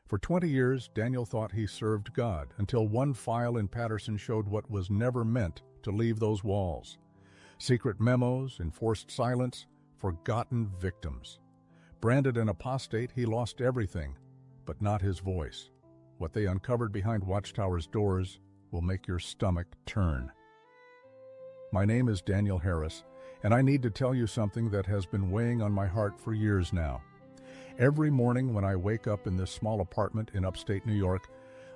For 20 years, Daniel thought he served God, until one file in Patterson showed what was never meant to leave those walls. Secret memos, enforced silence, forgotten victims. Branded an apostate, he lost everything, but not his voice. What they uncovered behind Watchtower's doors will make your stomach turn. My name is Daniel Harris, and I need to tell you something that has been weighing on my heart for years now. Every morning when I wake up in this small apartment in upstate New York,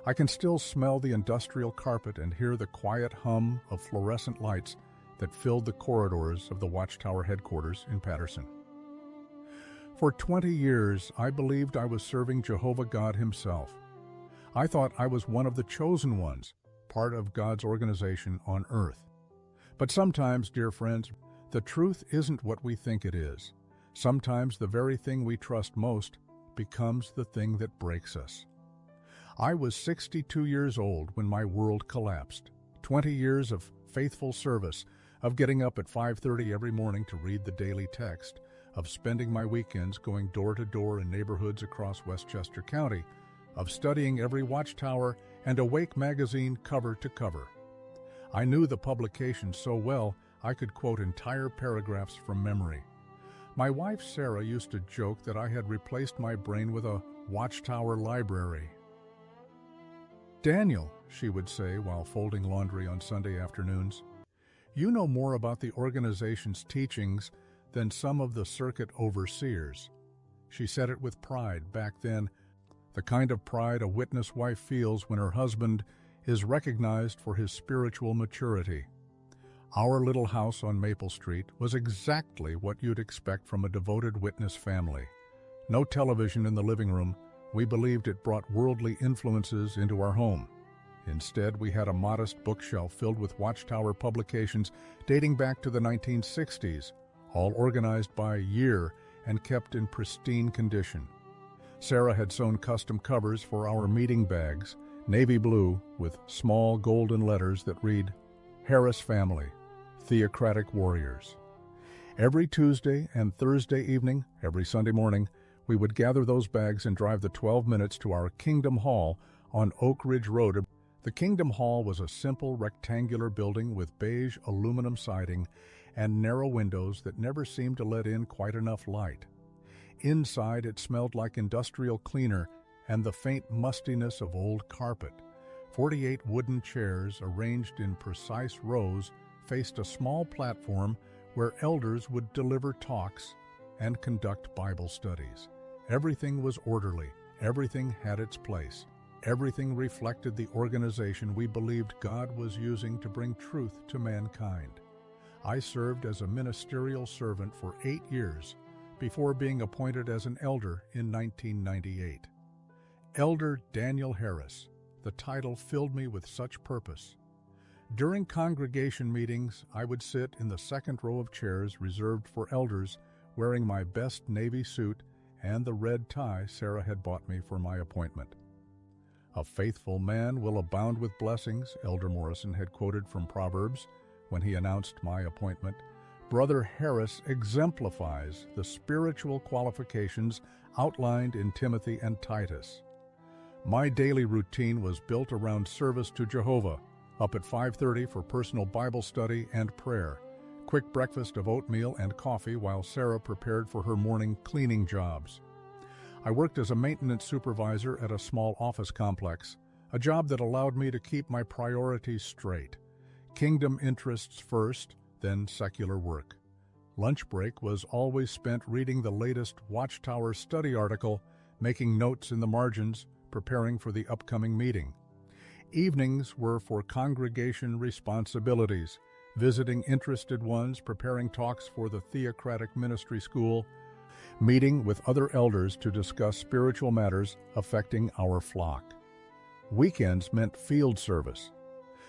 I can still smell the industrial carpet and hear the quiet hum of fluorescent lights that filled the corridors of the Watchtower headquarters in Patterson. For 20 years, I believed I was serving Jehovah God himself. I thought I was one of the chosen ones, part of God's organization on earth. But sometimes, dear friends, the truth isn't what we think it is. Sometimes the very thing we trust most becomes the thing that breaks us. I was 62 years old when my world collapsed. 20 years of faithful service, of getting up at 5:30 every morning to read the daily text, of spending my weekends going door to door in neighborhoods across Westchester County, of studying every Watchtower and Awake magazine cover to cover. I knew the publication so well I could quote entire paragraphs from memory. My wife Sarah used to joke that I had replaced my brain with a Watchtower library. "Daniel," she would say while folding laundry on Sunday afternoons, "you know more about the organization's teachings than some of the circuit overseers." She said it with pride back then, the kind of pride a witness wife feels when her husband is recognized for his spiritual maturity. Our little house on Maple Street was exactly what you'd expect from a devoted witness family. No television in the living room. We believed it brought worldly influences into our home. Instead, we had a modest bookshelf filled with Watchtower publications dating back to the 1960s, all organized by year and kept in pristine condition. Sarah had sewn custom covers for our meeting bags, navy blue with small golden letters that read, "Harris Family, Theocratic Warriors." Every Tuesday and Thursday evening, every Sunday morning, we would gather those bags and drive the 12 minutes to our Kingdom Hall on Oak Ridge Road. The Kingdom Hall was a simple rectangular building with beige aluminum siding and narrow windows that never seemed to let in quite enough light. Inside, it smelled like industrial cleaner and the faint mustiness of old carpet. 48 wooden chairs arranged in precise rows faced a small platform where elders would deliver talks and conduct Bible studies. Everything was orderly. Everything had its place. Everything reflected the organization we believed God was using to bring truth to mankind. I served as a ministerial servant for 8 years before being appointed as an elder in 1998. Elder Daniel Harris. The title filled me with such purpose. During congregation meetings, I would sit in the second row of chairs reserved for elders, wearing my best navy suit and the red tie Sarah had bought me for my appointment. "A faithful man will abound with blessings," Elder Morrison had quoted from Proverbs when he announced my appointment. Brother Harris exemplifies the spiritual qualifications outlined in Timothy and Titus. My daily routine was built around service to Jehovah, up at 5:30 for personal Bible study and prayer, quick breakfast of oatmeal and coffee while Sarah prepared for her morning cleaning jobs. I worked as a maintenance supervisor at a small office complex, a job that allowed me to keep my priorities straight. Kingdom interests first, then secular work. Lunch break was always spent reading the latest Watchtower study article, making notes in the margins, preparing for the upcoming meeting. Evenings were for congregation responsibilities, visiting interested ones, preparing talks for the Theocratic Ministry School, meeting with other elders to discuss spiritual matters affecting our flock. Weekends meant field service.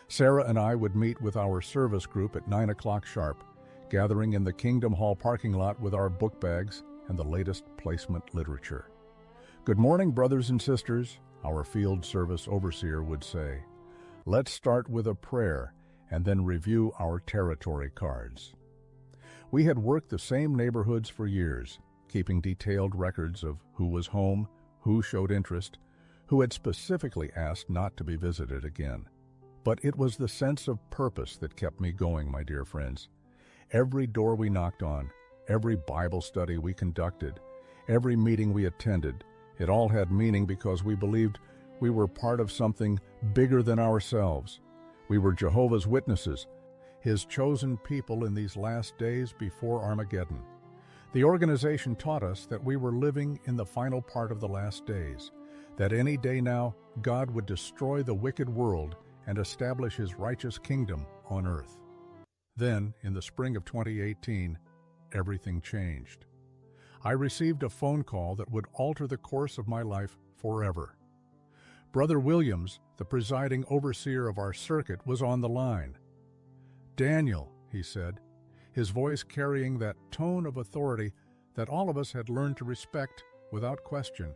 Sarah and I would meet with our service group at 9 o'clock sharp, gathering in the Kingdom Hall parking lot with our book bags and the latest placement literature. "Good morning, brothers and sisters," our field service overseer would say. "Let's start with a prayer and then review our territory cards." We had worked the same neighborhoods for years, keeping detailed records of who was home, who showed interest, who had specifically asked not to be visited again. But it was the sense of purpose that kept me going, my dear friends. Every door we knocked on, every Bible study we conducted, every meeting we attended, it all had meaning because we believed we were part of something bigger than ourselves. We were Jehovah's Witnesses, His chosen people in these last days before Armageddon. The organization taught us that we were living in the final part of the last days, that any day now God would destroy the wicked world and establish His righteous kingdom on earth. Then, in the spring of 2018, everything changed. I received a phone call that would alter the course of my life forever. Brother Williams, the presiding overseer of our circuit, was on the line. "Daniel," he said, his voice carrying that tone of authority that all of us had learned to respect without question,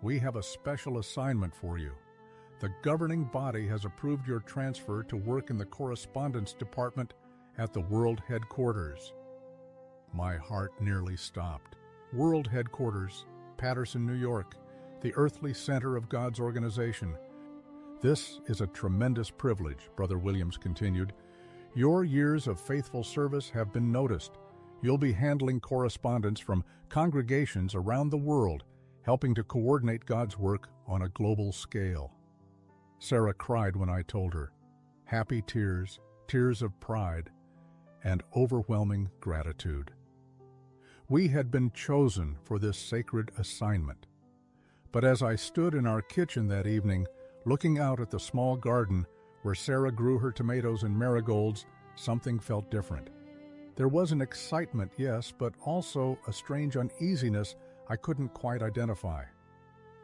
"we have a special assignment for you. The governing body has approved your transfer to work in the correspondence department at the World Headquarters." My heart nearly stopped. World Headquarters, Patterson, New York, the earthly center of God's organization. "This is a tremendous privilege," Brother Williams continued. "Your years of faithful service have been noticed. You'll be handling correspondence from congregations around the world, helping to coordinate God's work on a global scale." Sarah cried when I told her. Happy tears, tears of pride, and overwhelming gratitude. We had been chosen for this sacred assignment. But as I stood in our kitchen that evening, looking out at the small garden where Sarah grew her tomatoes and marigolds, something felt different. There was an excitement, yes, but also a strange uneasiness I couldn't quite identify.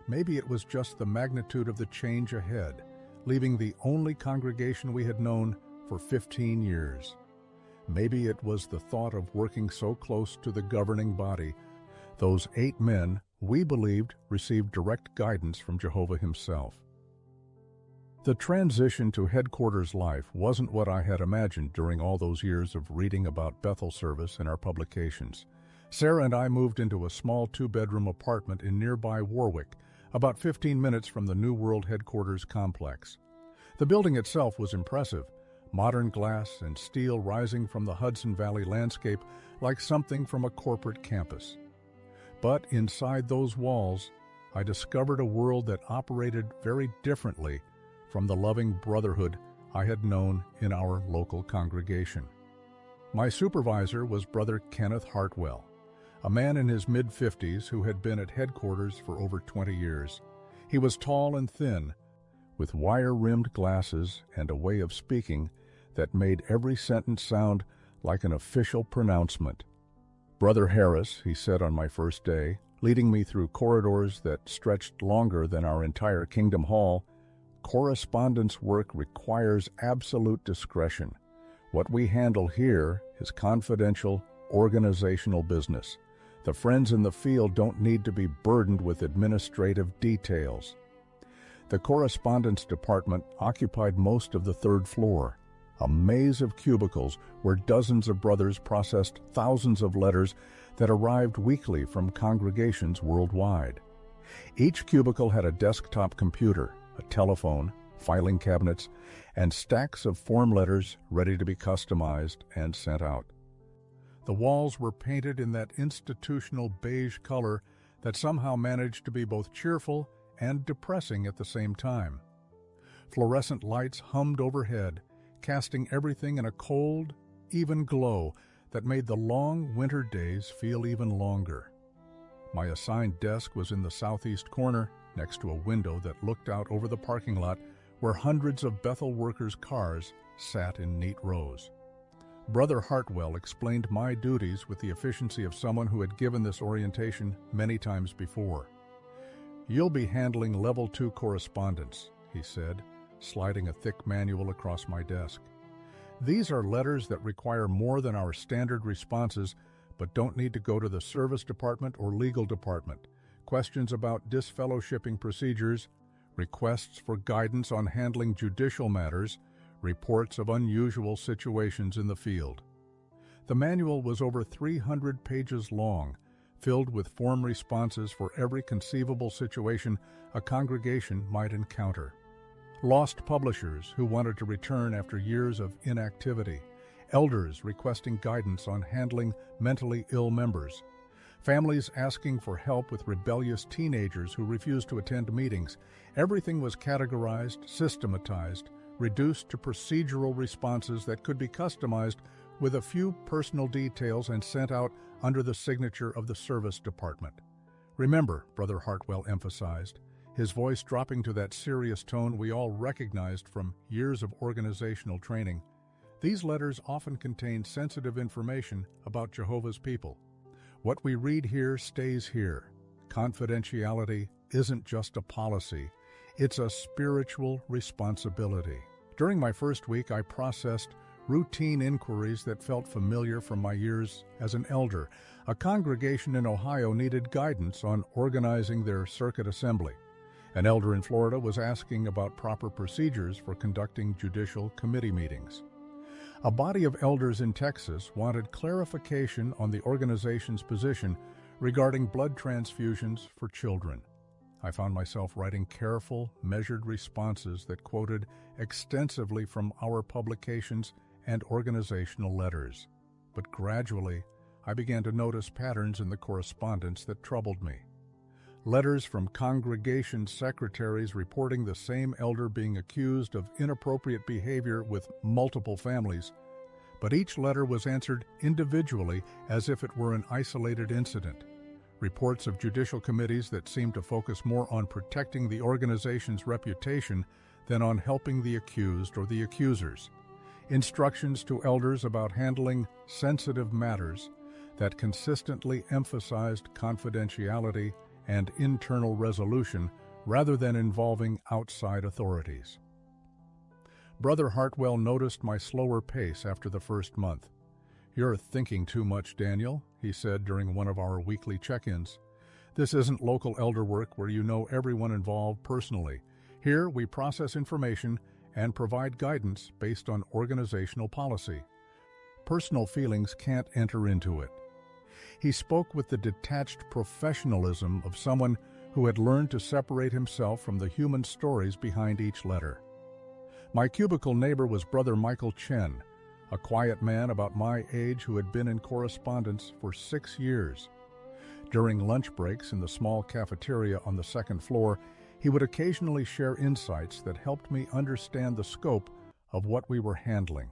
Maybe it was just the magnitude of the change ahead, leaving the only congregation we had known for 15 years. Maybe it was the thought of working so close to the governing body. Those 8 men, we believed, received direct guidance from Jehovah himself. The transition to headquarters life wasn't what I had imagined during all those years of reading about Bethel service in our publications. Sarah and I moved into a small 2-bedroom apartment in nearby Warwick, about 15 minutes from the New World Headquarters complex. The building itself was impressive, modern glass and steel rising from the Hudson Valley landscape like something from a corporate campus. But inside those walls, I discovered a world that operated very differently from the loving brotherhood I had known in our local congregation. My supervisor was Brother Kenneth Hartwell, a man in his mid-50s who had been at headquarters for over 20 years. He was tall and thin, with wire-rimmed glasses and a way of speaking that made every sentence sound like an official pronouncement. "Brother Harris," he said on my first day, leading me through corridors that stretched longer than our entire Kingdom Hall, "correspondence work requires absolute discretion. What we handle here is confidential, organizational business. The friends in the field don't need to be burdened with administrative details." The correspondence department occupied most of the 3rd floor, a maze of cubicles where dozens of brothers processed thousands of letters that arrived weekly from congregations worldwide. Each cubicle had a desktop computer, a telephone, filing cabinets, and stacks of form letters ready to be customized and sent out. The walls were painted in that institutional beige color that somehow managed to be both cheerful and depressing at the same time. Fluorescent lights hummed overhead, casting everything in a cold, even glow that made the long winter days feel even longer. My assigned desk was in the southeast corner, next to a window that looked out over the parking lot where hundreds of Bethel workers' cars sat in neat rows. Brother Hartwell explained my duties with the efficiency of someone who had given this orientation many times before. "You'll be handling Level 2 correspondence," he said, sliding a thick manual across my desk. "These are letters that require more than our standard responses, but don't need to go to the service department or legal department. Questions about disfellowshipping procedures, requests for guidance on handling judicial matters, reports of unusual situations in the field." The manual was over 300 pages long, filled with form responses for every conceivable situation a congregation might encounter. Lost publishers who wanted to return after years of inactivity, elders requesting guidance on handling mentally ill members, families asking for help with rebellious teenagers who refused to attend meetings. Everything was categorized, systematized, reduced to procedural responses that could be customized with a few personal details and sent out under the signature of the service department. Remember, Brother Hartwell emphasized, his voice dropping to that serious tone we all recognized from years of organizational training, these letters often contain sensitive information about Jehovah's people. What we read here stays here. Confidentiality isn't just a policy, it's a spiritual responsibility. During my first week, I processed routine inquiries that felt familiar from my years as an elder. A congregation in Ohio needed guidance on organizing their circuit assembly. An elder in Florida was asking about proper procedures for conducting judicial committee meetings. A body of elders in Texas wanted clarification on the organization's position regarding blood transfusions for children. I found myself writing careful, measured responses that quoted extensively from our publications and organizational letters. But gradually, I began to notice patterns in the correspondence that troubled me. Letters from congregation secretaries reporting the same elder being accused of inappropriate behavior with multiple families, but each letter was answered individually as if it were an isolated incident. Reports of judicial committees that seemed to focus more on protecting the organization's reputation than on helping the accused or the accusers. Instructions to elders about handling sensitive matters that consistently emphasized confidentiality and internal resolution rather than involving outside authorities. Brother Hartwell noticed my slower pace after the first month. "You're thinking too much, Daniel," he said during one of our weekly check-ins. "This isn't local elder work where you know everyone involved personally. Here we process information and provide guidance based on organizational policy. Personal feelings can't enter into it." He spoke with the detached professionalism of someone who had learned to separate himself from the human stories behind each letter. My cubicle neighbor was Brother Michael Chen, a quiet man about my age who had been in correspondence for 6 years. During lunch breaks in the small cafeteria on the second floor, he would occasionally share insights that helped me understand the scope of what we were handling.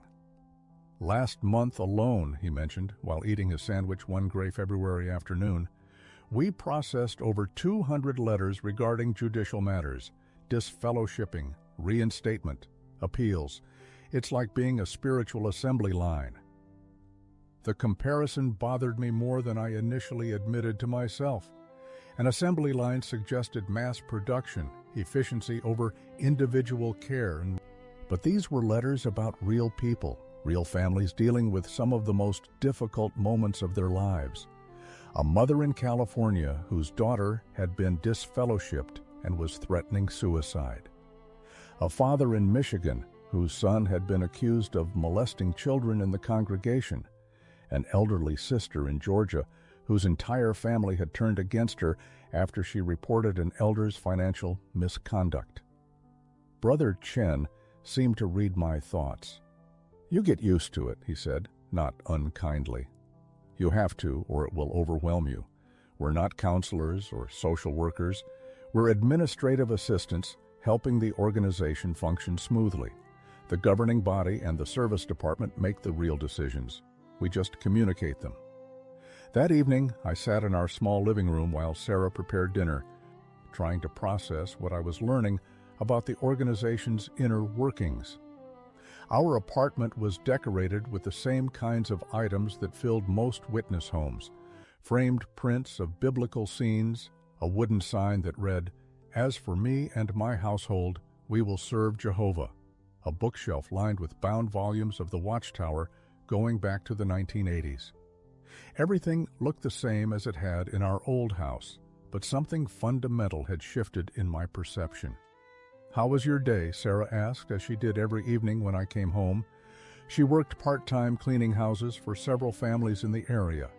"Last month alone," he mentioned, while eating his sandwich one gray February afternoon, "we processed over 200 letters regarding judicial matters, disfellowshipping, reinstatement, appeals. It's like being a spiritual assembly line." The comparison bothered me more than I initially admitted to myself. An assembly line suggested mass production, efficiency over individual care. But these were letters about real people, real families dealing with some of the most difficult moments of their lives. A mother in California whose daughter had been disfellowshipped and was threatening suicide. A father in Michigan whose son had been accused of molesting children in the congregation. An elderly sister in Georgia whose entire family had turned against her after she reported an elder's financial misconduct. Brother Chen seemed to read my thoughts. "You get used to it," he said, not unkindly. "You have to, or it will overwhelm you. We're not counselors or social workers. We're administrative assistants helping the organization function smoothly. The governing body and the service department make the real decisions. We just communicate them." That evening, I sat in our small living room while Sarah prepared dinner, trying to process what I was learning about the organization's inner workings. Our apartment was decorated with the same kinds of items that filled most witness homes: framed prints of biblical scenes, a wooden sign that read, "As for me and my household, we will serve Jehovah," a bookshelf lined with bound volumes of the Watchtower going back to the 1980s. Everything looked the same as it had in our old house, but something fundamental had shifted in my perception. "How was your day?" Sarah asked, as she did every evening when I came home. She worked part-time cleaning houses for several families in the area,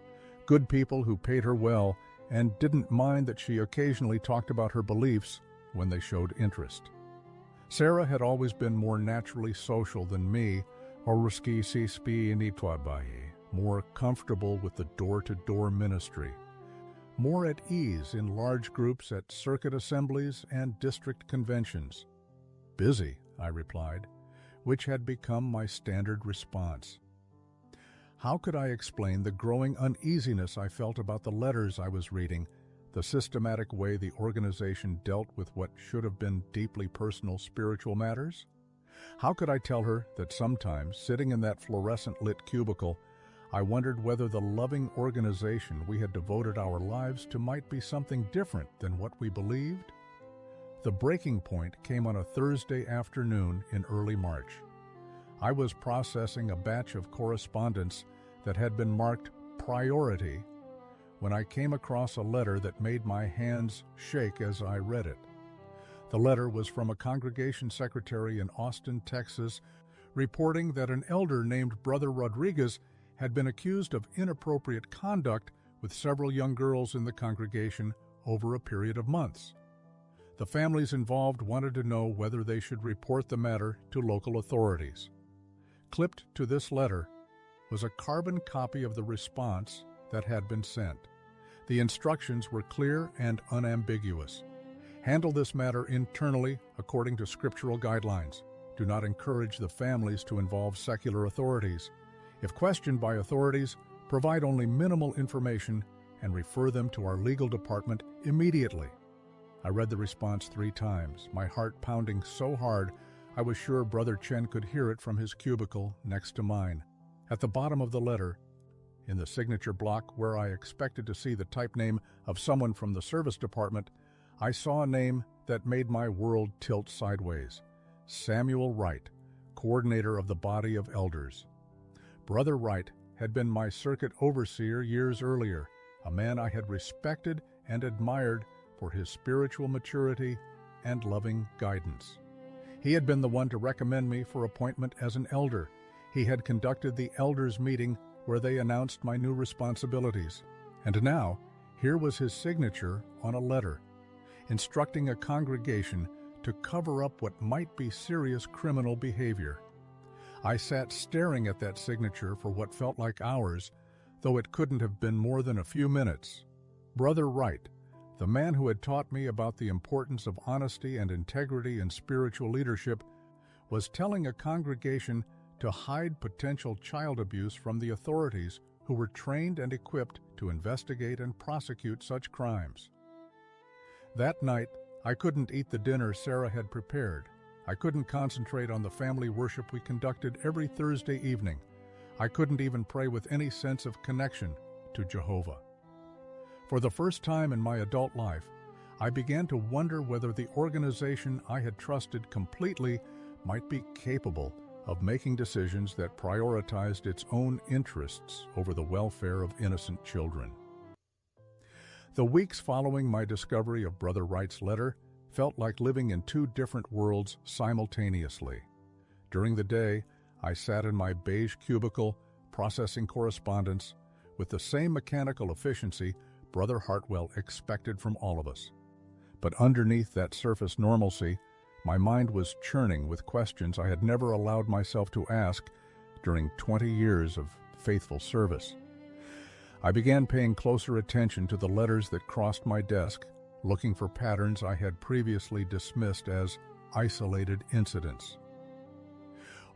good people who paid her well and didn't mind that she occasionally talked about her beliefs when they showed interest. Sarah had always been more naturally social than me, more comfortable with the door-to-door ministry, more at ease in large groups at circuit assemblies and district conventions. Busy, I replied, which had become my standard response. How could I explain the growing uneasiness I felt about the letters I was reading, the systematic way the organization dealt with what should have been deeply personal spiritual matters? How could I tell her that sometimes, sitting in that fluorescent-lit cubicle, I wondered whether the loving organization we had devoted our lives to might be something different than what we believed? The breaking point came on a Thursday afternoon in early March. I was processing a batch of correspondence that had been marked priority when I came across a letter that made my hands shake as I read it. The letter was from a congregation secretary in Austin, Texas, reporting that an elder named Brother Rodriguez had been accused of inappropriate conduct with several young girls in the congregation over a period of months. The families involved wanted to know whether they should report the matter to local authorities. Clipped to this letter was a carbon copy of the response that had been sent. The instructions were clear and unambiguous. Handle this matter internally according to scriptural guidelines. Do not encourage the families to involve secular authorities. If questioned by authorities, provide only minimal information and refer them to our legal department immediately. I read the response 3 times, my heart pounding so hard I was sure Brother Chen could hear it from his cubicle next to mine. At the bottom of the letter, in the signature block where I expected to see the type name of someone from the service department, I saw a name that made my world tilt sideways. Samuel Wright, coordinator of the body of elders. Brother Wright had been my circuit overseer years earlier, a man I had respected and admired for his spiritual maturity and loving guidance. He had been the one to recommend me for appointment as an elder. He had conducted the elders' meeting where they announced my new responsibilities. And now, here was his signature on a letter, instructing a congregation to cover up what might be serious criminal behavior. I sat staring at that signature for what felt like hours, though it couldn't have been more than a few minutes. Brother Wright, the man who had taught me about the importance of honesty and integrity in spiritual leadership, was telling a congregation to hide potential child abuse from the authorities who were trained and equipped to investigate and prosecute such crimes. That night, I couldn't eat the dinner Sarah had prepared. I couldn't concentrate on the family worship we conducted every Thursday evening. I couldn't even pray with any sense of connection to Jehovah. For the first time in my adult life, I began to wonder whether the organization I had trusted completely might be capable of making decisions that prioritized its own interests over the welfare of innocent children. The weeks following my discovery of Brother Wright's letter felt like living in 2 different worlds simultaneously. During the day, I sat in my beige cubicle processing correspondence with the same mechanical efficiency Brother Hartwell expected from all of us. But underneath that surface normalcy, my mind was churning with questions I had never allowed myself to ask during 20 years of faithful service. I began paying closer attention to the letters that crossed my desk, looking for patterns I had previously dismissed as isolated incidents.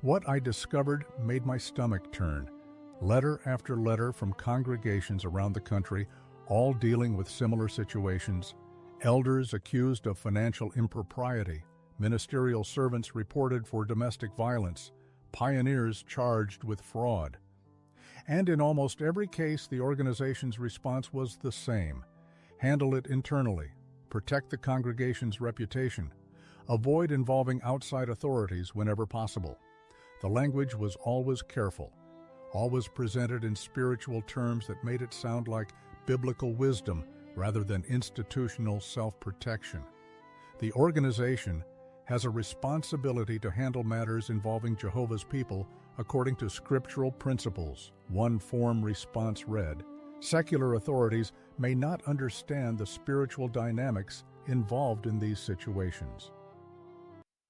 What I discovered made my stomach turn. Letter after letter from congregations around the country, all dealing with similar situations, elders accused of financial impropriety, ministerial servants reported for domestic violence, pioneers charged with fraud. And in almost every case, the organization's response was the same. Handle it internally. Protect the congregation's reputation. Avoid involving outside authorities whenever possible. The language was always careful, always presented in spiritual terms that made it sound like biblical wisdom rather than institutional self-protection. The organization has a responsibility to handle matters involving Jehovah's people according to scriptural principles. One form response read, secular authorities may not understand the spiritual dynamics involved in these situations.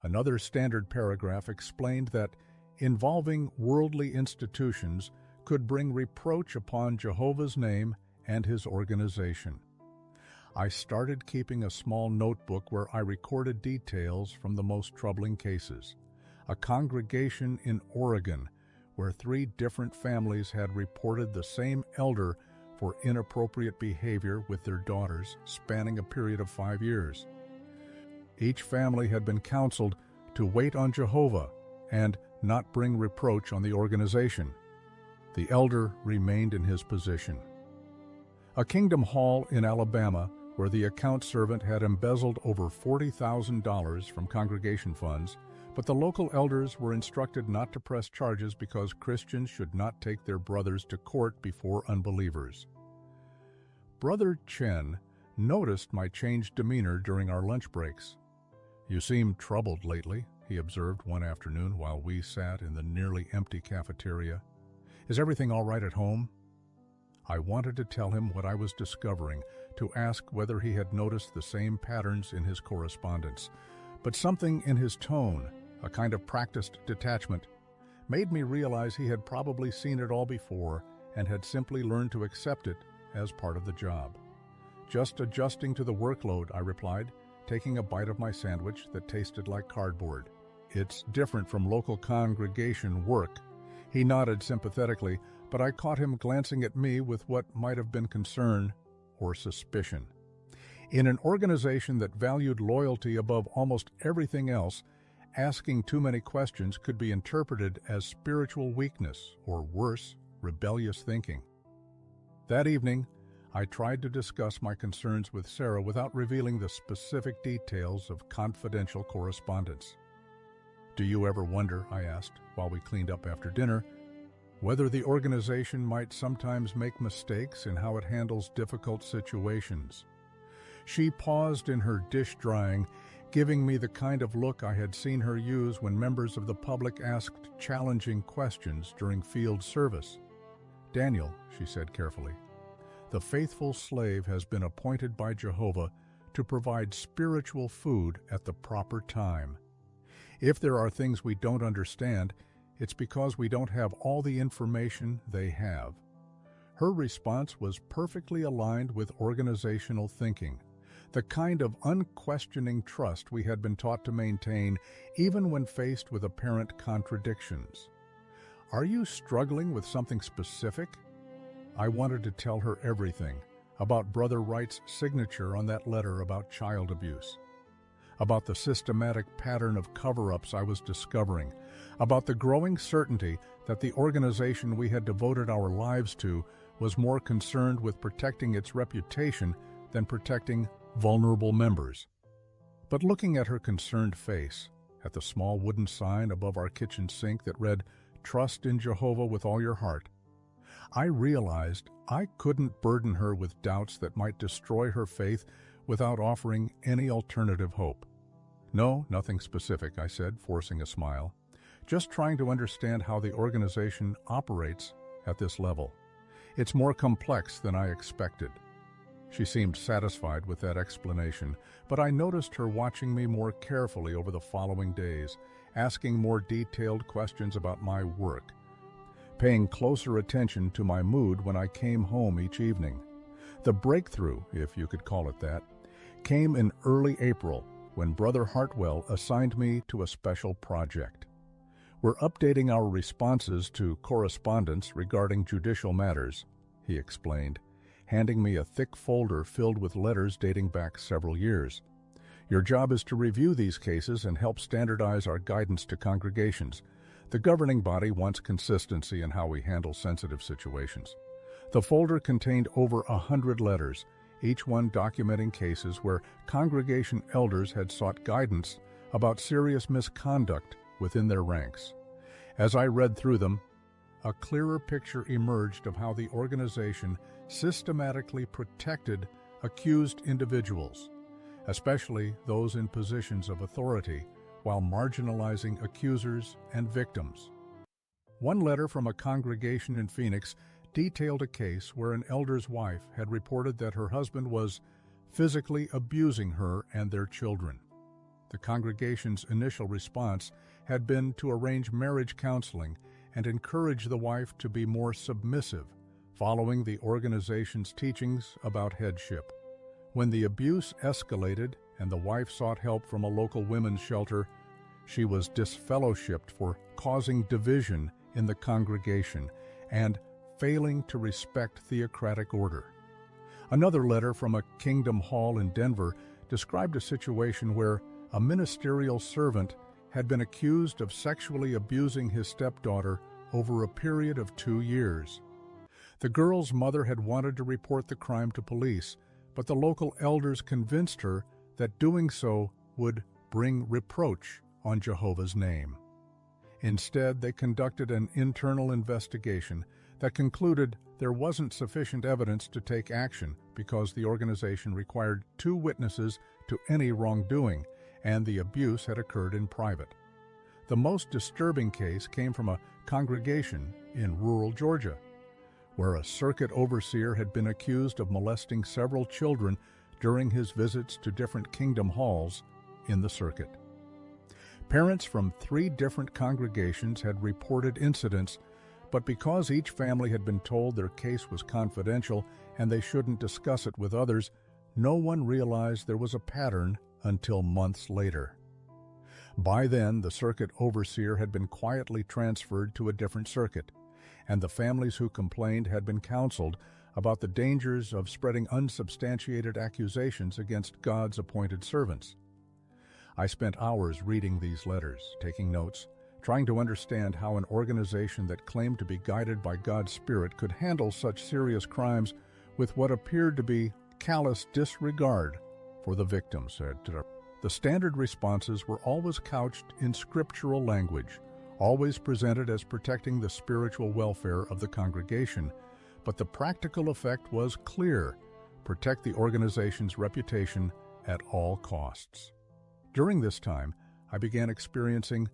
Another standard paragraph explained that involving worldly institutions could bring reproach upon Jehovah's name and his organization. I started keeping a small notebook where I recorded details from the most troubling cases. A congregation in Oregon where 3 different families had reported the same elder for inappropriate behavior with their daughters, spanning a period of 5 years. Each family had been counseled to wait on Jehovah and not bring reproach on the organization. The elder remained in his position. A Kingdom Hall in Alabama, where the account servant had embezzled over $40,000 from congregation funds, but the local elders were instructed not to press charges because Christians should not take their brothers to court before unbelievers. Brother Chen noticed my changed demeanor during our lunch breaks. "You seem troubled lately," he observed one afternoon while we sat in the nearly empty cafeteria. "Is everything all right at home?" I wanted to tell him what I was discovering, to ask whether he had noticed the same patterns in his correspondence, but something in his tone, a kind of practiced detachment, made me realize he had probably seen it all before and had simply learned to accept it as part of the job. "Just adjusting to the workload," I replied, taking a bite of my sandwich that tasted like cardboard. "It's different from local congregation work." He nodded sympathetically, but I caught him glancing at me with what might have been concern or suspicion. In an organization that valued loyalty above almost everything else, asking too many questions could be interpreted as spiritual weakness or worse, rebellious thinking. That evening, I tried to discuss my concerns with Sarah without revealing the specific details of confidential correspondence. "Do you ever wonder," I asked while we cleaned up after dinner, "whether the organization might sometimes make mistakes in how it handles difficult situations?" She paused in her dish drying, giving me the kind of look I had seen her use when members of the public asked challenging questions during field service. "Daniel," she said carefully, "the faithful slave has been appointed by Jehovah to provide spiritual food at the proper time. If there are things we don't understand, it's because we don't have all the information they have." Her response was perfectly aligned with organizational thinking, the kind of unquestioning trust we had been taught to maintain even when faced with apparent contradictions. "Are you struggling with something specific?" I wanted to tell her everything about Brother Wright's signature on that letter about child abuse, about the systematic pattern of cover-ups I was discovering, about the growing certainty that the organization we had devoted our lives to was more concerned with protecting its reputation than protecting vulnerable members. But looking at her concerned face, at the small wooden sign above our kitchen sink that read, "Trust in Jehovah with all your heart," I realized I couldn't burden her with doubts that might destroy her faith without offering any alternative hope. "No, nothing specific," I said, forcing a smile. "Just trying to understand how the organization operates at this level. It's more complex than I expected." She seemed satisfied with that explanation, but I noticed her watching me more carefully over the following days, asking more detailed questions about my work, paying closer attention to my mood when I came home each evening. The breakthrough, if you could call it that, came in early April when Brother Hartwell assigned me to a special project. "We're updating our responses to correspondence regarding judicial matters," he explained, handing me a thick folder filled with letters dating back several years. "Your job is to review these cases and help standardize our guidance to congregations. The governing body wants consistency in how we handle sensitive situations." The folder contained over 100 letters, each one documenting cases where congregation elders had sought guidance about serious misconduct within their ranks. As I read through them, a clearer picture emerged of how the organization systematically protected accused individuals, especially those in positions of authority, while marginalizing accusers and victims. One letter from a congregation in Phoenix detailed a case where an elder's wife had reported that her husband was physically abusing her and their children. The congregation's initial response had been to arrange marriage counseling and encourage the wife to be more submissive, following the organization's teachings about headship. When the abuse escalated and the wife sought help from a local women's shelter, she was disfellowshipped for causing division in the congregation and failing to respect theocratic order. Another letter from a Kingdom Hall in Denver described a situation where a ministerial servant had been accused of sexually abusing his stepdaughter over a period of 2 years. The girl's mother had wanted to report the crime to police, but the local elders convinced her that doing so would bring reproach on Jehovah's name. Instead, they conducted an internal investigation that concluded there wasn't sufficient evidence to take action because the organization required 2 witnesses to any wrongdoing, and the abuse had occurred in private. The most disturbing case came from a congregation in rural Georgia, where a circuit overseer had been accused of molesting several children during his visits to different kingdom halls in the circuit. Parents from 3 different congregations had reported incidents, but because each family had been told their case was confidential and they shouldn't discuss it with others, no one realized there was a pattern until months later. By then, the circuit overseer had been quietly transferred to a different circuit, and the families who complained had been counseled about the dangers of spreading unsubstantiated accusations against God's appointed servants. I spent hours reading these letters, taking notes, trying to understand how an organization that claimed to be guided by God's Spirit could handle such serious crimes with what appeared to be callous disregard for the victims. The standard responses were always couched in scriptural language, always presented as protecting the spiritual welfare of the congregation, but the practical effect was clear: protect the organization's reputation at all costs. During this time, I began experiencing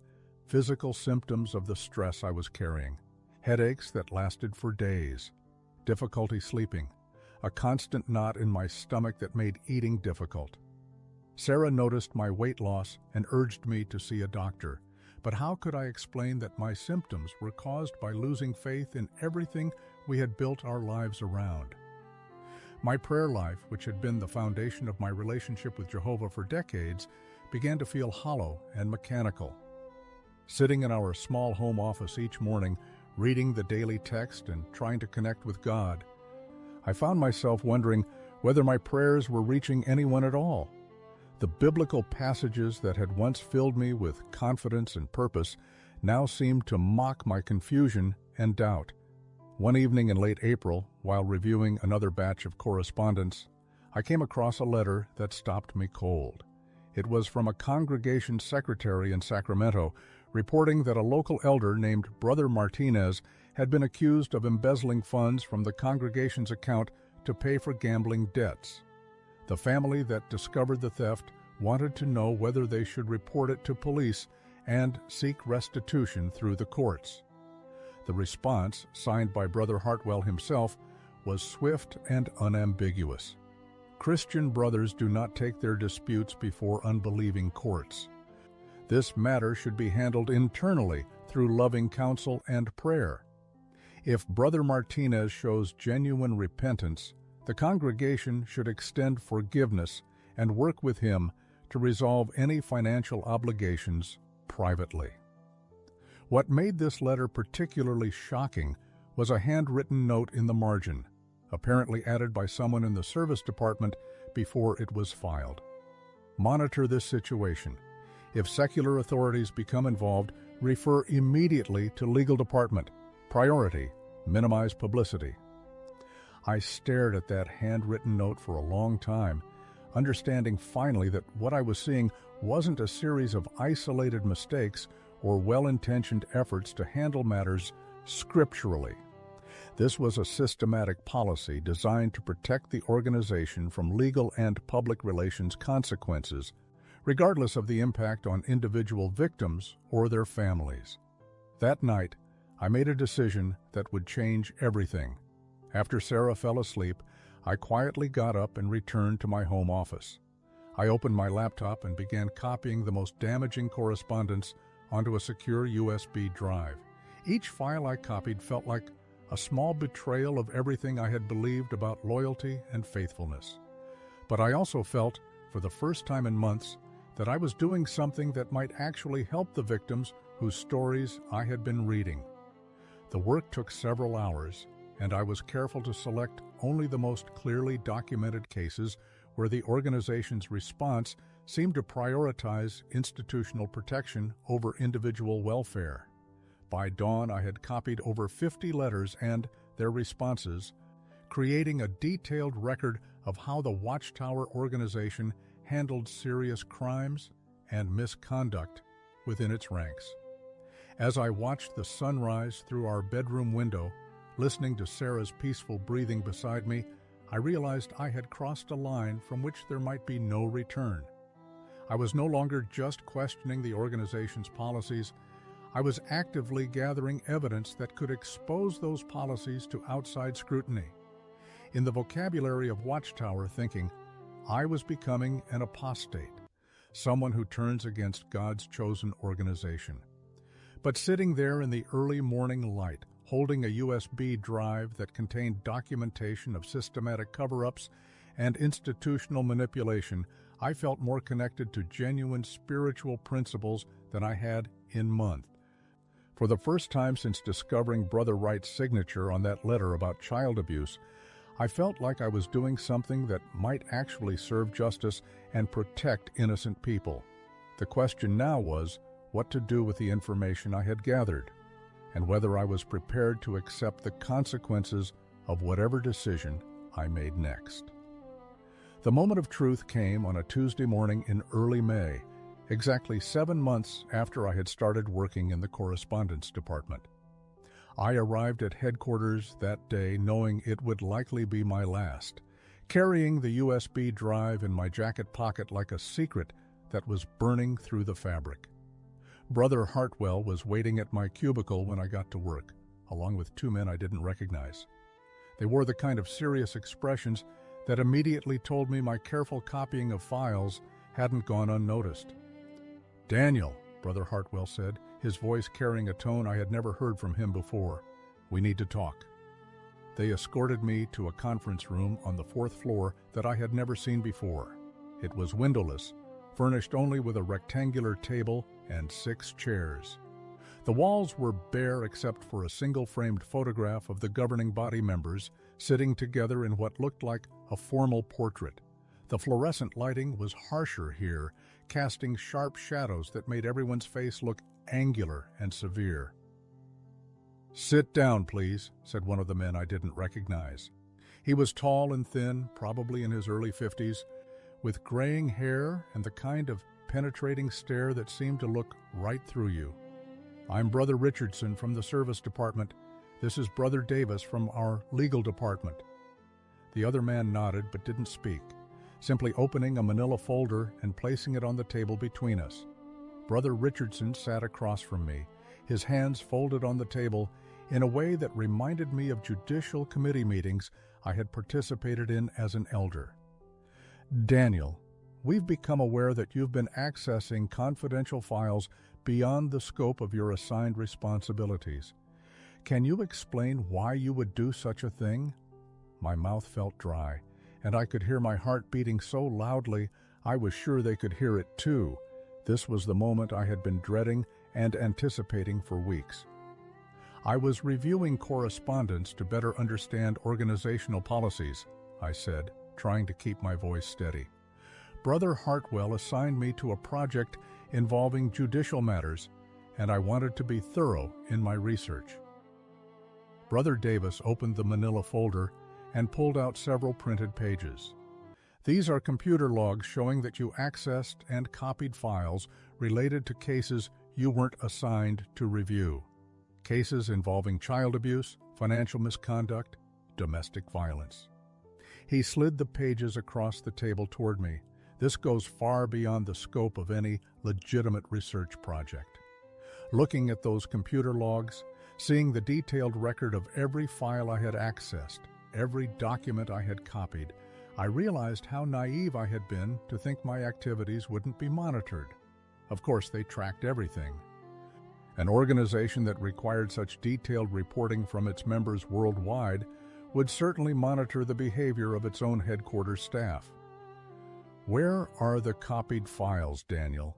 physical symptoms of the stress I was carrying: headaches that lasted for days, difficulty sleeping, a constant knot in my stomach that made eating difficult. Sarah noticed my weight loss and urged me to see a doctor, but how could I explain that my symptoms were caused by losing faith in everything we had built our lives around? My prayer life, which had been the foundation of my relationship with Jehovah for decades, began to feel hollow and mechanical. Sitting in our small home office each morning, reading the daily text and trying to connect with God, I found myself wondering whether my prayers were reaching anyone at all. The biblical passages that had once filled me with confidence and purpose now seemed to mock my confusion and doubt. One evening in late April, while reviewing another batch of correspondence, I came across a letter that stopped me cold. It was from a congregation secretary in Sacramento, reporting that a local elder named Brother Martinez had been accused of embezzling funds from the congregation's account to pay for gambling debts. The family that discovered the theft wanted to know whether they should report it to police and seek restitution through the courts. The response, signed by Brother Hartwell himself, was swift and unambiguous. Christian brothers do not take their disputes before unbelieving courts. This matter should be handled internally through loving counsel and prayer. If Brother Martinez shows genuine repentance, the congregation should extend forgiveness and work with him to resolve any financial obligations privately. What made this letter particularly shocking was a handwritten note in the margin, apparently added by someone in the service department before it was filed. Monitor this situation. If secular authorities become involved, refer immediately to legal department. Priority: minimize publicity. I stared at that handwritten note for a long time, understanding finally that what I was seeing wasn't a series of isolated mistakes or well-intentioned efforts to handle matters scripturally. This was a systematic policy designed to protect the organization from legal and public relations consequences, regardless of the impact on individual victims or their families. That night, I made a decision that would change everything. After Sarah fell asleep, I quietly got up and returned to my home office. I opened my laptop and began copying the most damaging correspondence onto a secure USB drive. Each file I copied felt like a small betrayal of everything I had believed about loyalty and faithfulness. But I also felt, for the first time in months, that I was doing something that might actually help the victims whose stories I had been reading. The work took several hours, and I was careful to select only the most clearly documented cases where the organization's response seemed to prioritize institutional protection over individual welfare. By dawn, I had copied over 50 letters and their responses, creating a detailed record of how the Watchtower organization handled serious crimes and misconduct within its ranks. As I watched the sunrise through our bedroom window, listening to Sarah's peaceful breathing beside me, I realized I had crossed a line from which there might be no return. I was no longer just questioning the organization's policies. I was actively gathering evidence that could expose those policies to outside scrutiny. In the vocabulary of Watchtower thinking, I was becoming an apostate, someone who turns against God's chosen organization. But sitting there in the early morning light, holding a USB drive that contained documentation of systematic cover-ups and institutional manipulation, I felt more connected to genuine spiritual principles than I had in months. For the first time since discovering Brother Wright's signature on that letter about child abuse, I felt like I was doing something that might actually serve justice and protect innocent people. The question now was what to do with the information I had gathered, and whether I was prepared to accept the consequences of whatever decision I made next. The moment of truth came on a Tuesday morning in early May, exactly 7 months after I had started working in the correspondence department. I arrived at headquarters that day knowing it would likely be my last, carrying the USB drive in my jacket pocket like a secret that was burning through the fabric. Brother Hartwell was waiting at my cubicle when I got to work, along with 2 men I didn't recognize. They wore the kind of serious expressions that immediately told me my careful copying of files hadn't gone unnoticed. "Daniel," Brother Hartwell said, his voice carrying a tone I had never heard from him before, "we need to talk." They escorted me to a conference room on the 4th floor that I had never seen before. It was windowless, furnished only with a rectangular table and 6 chairs. The walls were bare except for a single-framed photograph of the governing body members sitting together in what looked like a formal portrait. The fluorescent lighting was harsher here, casting sharp shadows that made everyone's face look angular and severe. "Sit down, please," said one of the men I didn't recognize. He was tall and thin, probably in his early 50s, with graying hair and the kind of penetrating stare that seemed to look right through you. "I'm Brother Richardson from the service department. This is Brother Davis from our legal department." The other man nodded but didn't speak, simply opening a manila folder and placing it on the table between us. Brother Richardson sat across from me, his hands folded on the table in a way that reminded me of judicial committee meetings I had participated in as an elder. "Daniel, we've become aware that you've been accessing confidential files beyond the scope of your assigned responsibilities. Can you explain why you would do such a thing?" My mouth felt dry, and I could hear my heart beating so loudly I was sure they could hear it too. This was the moment I had been dreading and anticipating for weeks. "I was reviewing correspondence to better understand organizational policies," I said, trying to keep my voice steady. "Brother Hartwell assigned me to a project involving judicial matters, and I wanted to be thorough in my research." Brother Davis opened the manila folder and pulled out several printed pages. "These are computer logs showing that you accessed and copied files related to cases you weren't assigned to review. Cases involving child abuse, financial misconduct, domestic violence." He slid the pages across the table toward me. "This goes far beyond the scope of any legitimate research project." Looking at those computer logs, seeing the detailed record of every file I had accessed, every document I had copied, I realized how naive I had been to think my activities wouldn't be monitored. Of course, they tracked everything. An organization that required such detailed reporting from its members worldwide would certainly monitor the behavior of its own headquarters staff. "Where are the copied files, Daniel?"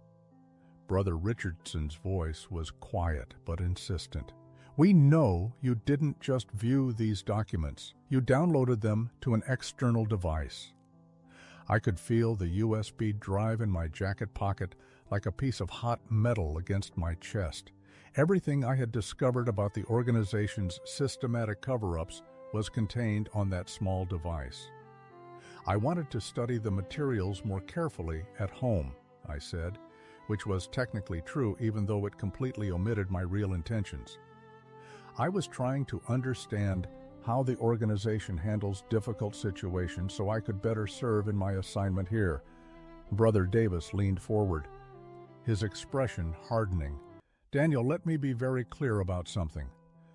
Brother Richardson's voice was quiet but insistent. "We know you didn't just view these documents. You downloaded them to an external device." I could feel the USB drive in my jacket pocket like a piece of hot metal against my chest. Everything I had discovered about the organization's systematic cover-ups was contained on that small device. "I wanted to study the materials more carefully at home," I said, which was technically true even though it completely omitted my real intentions. I was trying to understand how the organization handles difficult situations so I could better serve in my assignment here. Brother Davis leaned forward, his expression hardening. "Daniel, let me be very clear about something.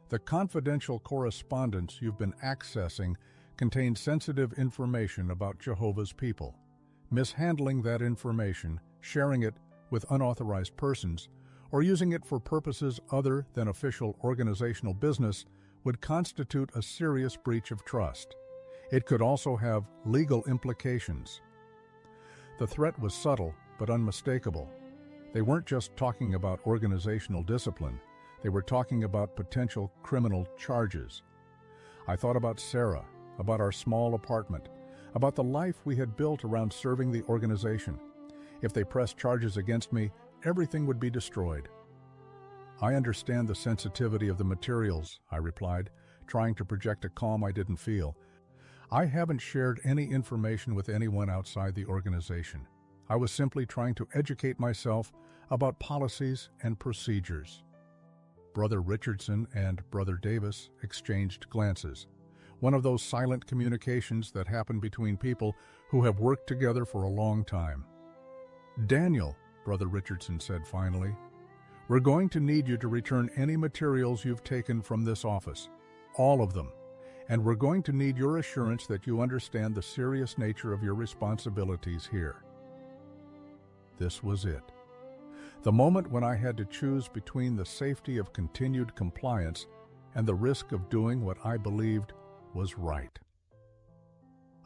The confidential correspondence you've been accessing contains sensitive information about Jehovah's people. Mishandling that information, sharing it with unauthorized persons, or using it for purposes other than official organizational business would constitute a serious breach of trust. It could also have legal implications." The threat was subtle but unmistakable. They weren't just talking about organizational discipline. They were talking about potential criminal charges. I thought about Sarah, about our small apartment, about the life we had built around serving the organization. If they pressed charges against me, everything would be destroyed. "I understand the sensitivity of the materials," I replied, trying to project a calm I didn't feel. "I haven't shared any information with anyone outside the organization. I was simply trying to educate myself about policies and procedures." Brother Richardson and Brother Davis exchanged glances, one of those silent communications that happen between people who have worked together for a long time. "Daniel," Brother Richardson said finally, "we're going to need you to return any materials you've taken from this office, all of them, and we're going to need your assurance that you understand the serious nature of your responsibilities here." This was it. The moment when I had to choose between the safety of continued compliance and the risk of doing what I believed was right.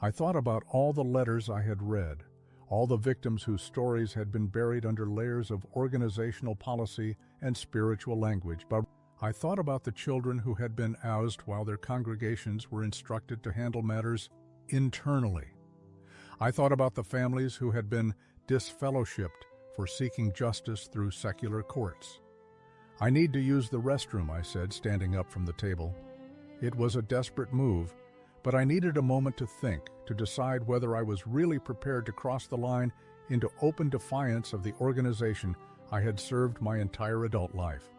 I thought about all the letters I had read, all the victims whose stories had been buried under layers of organizational policy and spiritual language. But I thought about the children who had been ousted while their congregations were instructed to handle matters internally. I thought about the families who had been disfellowshipped for seeking justice through secular courts. "I need to use the restroom," I said, standing up from the table. It was a desperate move, but I needed a moment to think, to decide whether I was really prepared to cross the line into open defiance of the organization I had served my entire adult life.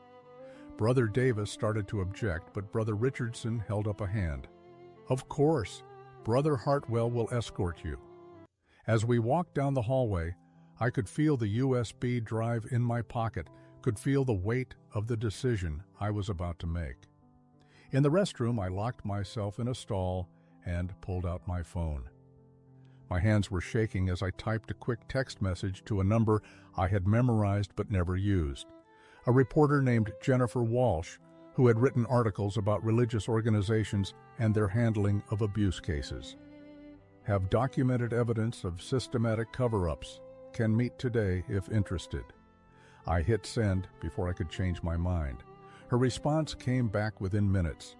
Brother Davis started to object, but Brother Richardson held up a hand. "Of course, Brother Hartwell will escort you." As we walked down the hallway, I could feel the USB drive in my pocket, could feel the weight of the decision I was about to make. In the restroom, I locked myself in a stall and pulled out my phone. My hands were shaking as I typed a quick text message to a number I had memorized but never used. A reporter named Jennifer Walsh, who had written articles about religious organizations and their handling of abuse cases. "Have documented evidence of systematic cover-ups. Can meet today if interested." I hit send before I could change my mind. Her response came back within minutes.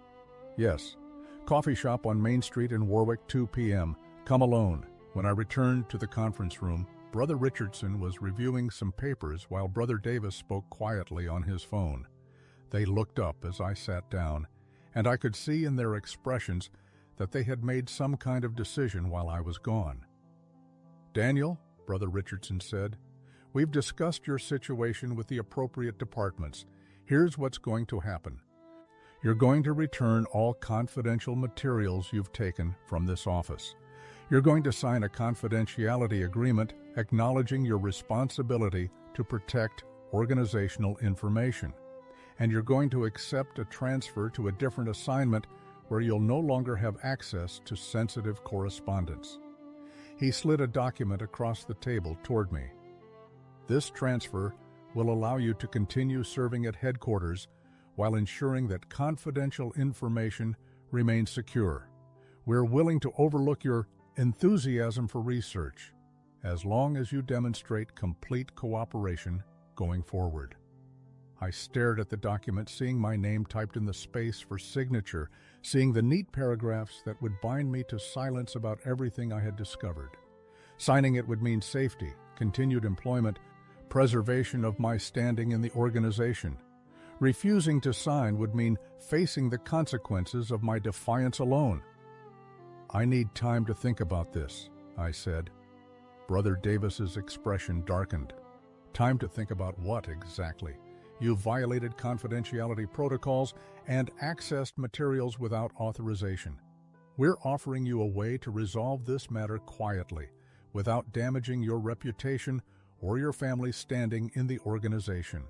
"Yes. Coffee shop on Main Street in Warwick, 2 p.m. Come alone." When I returned to the conference room, Brother Richardson was reviewing some papers while Brother Davis spoke quietly on his phone. They looked up as I sat down, and I could see in their expressions that they had made some kind of decision while I was gone. "Daniel," Brother Richardson said, "we've discussed your situation with the appropriate departments. Here's what's going to happen. You're going to return all confidential materials you've taken from this office. You're going to sign a confidentiality agreement acknowledging your responsibility to protect organizational information. And you're going to accept a transfer to a different assignment where you'll no longer have access to sensitive correspondence. He slid a document across the table toward me. This transfer will allow you to continue serving at headquarters while ensuring that confidential information remains secure. We're willing to overlook your enthusiasm for research as long as you demonstrate complete cooperation going forward. I stared at the document, seeing my name typed in the space for signature, seeing the neat paragraphs that would bind me to silence about everything I had discovered. Signing it would mean safety, continued employment, preservation of my standing in the organization. Refusing to sign would mean facing the consequences of my defiance alone. "I need time to think about this," I said. Brother Davis's expression darkened. "Time to think about what exactly? You violated confidentiality protocols and accessed materials without authorization. We're offering you a way to resolve this matter quietly, without damaging your reputation or your family's standing in the organization.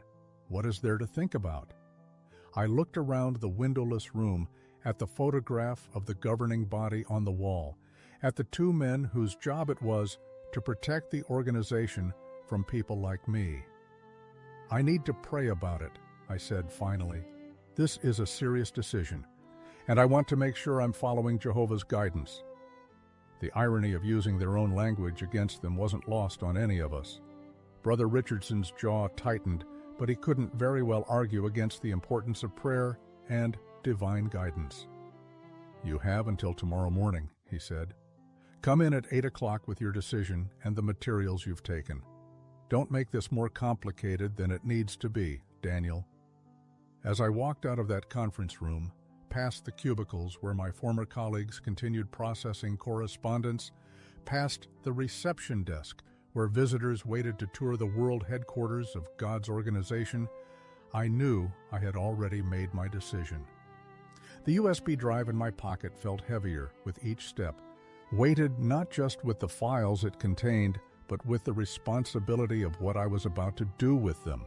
What is there to think about?" I looked around the windowless room, at the photograph of the governing body on the wall, at the two men whose job it was to protect the organization from people like me. "I need to pray about it," I said finally. "This is a serious decision, and I want to make sure I'm following Jehovah's guidance." The irony of using their own language against them wasn't lost on any of us. Brother Richardson's jaw tightened, but he couldn't very well argue against the importance of prayer and divine guidance. "You have until tomorrow morning," he said. "Come in at 8 o'clock with your decision and the materials you've taken. Don't make this more complicated than it needs to be, Daniel." As I walked out of that conference room, past the cubicles where my former colleagues continued processing correspondence, past the reception desk where visitors waited to tour the world headquarters of God's organization, I knew I had already made my decision. The USB drive in my pocket felt heavier with each step, weighted not just with the files it contained, but with the responsibility of what I was about to do with them.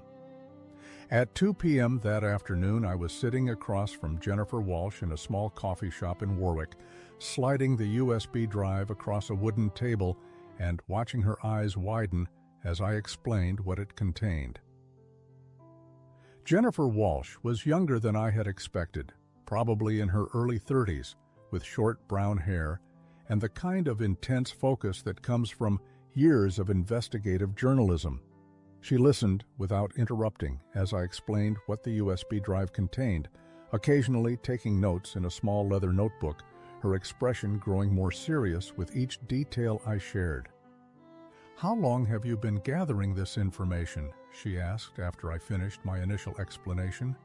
At 2 p.m. that afternoon, I was sitting across from Jennifer Walsh in a small coffee shop in Warwick, sliding the USB drive across a wooden table and watching her eyes widen as I explained what it contained. Jennifer Walsh was younger than I had expected, probably in her early 30s, with short brown hair and the kind of intense focus that comes from years of investigative journalism. She listened without interrupting as I explained what the USB drive contained, occasionally taking notes in a small leather notebook, her expression growing more serious with each detail I shared. "How long have you been gathering this information?" she asked after I finished my initial explanation.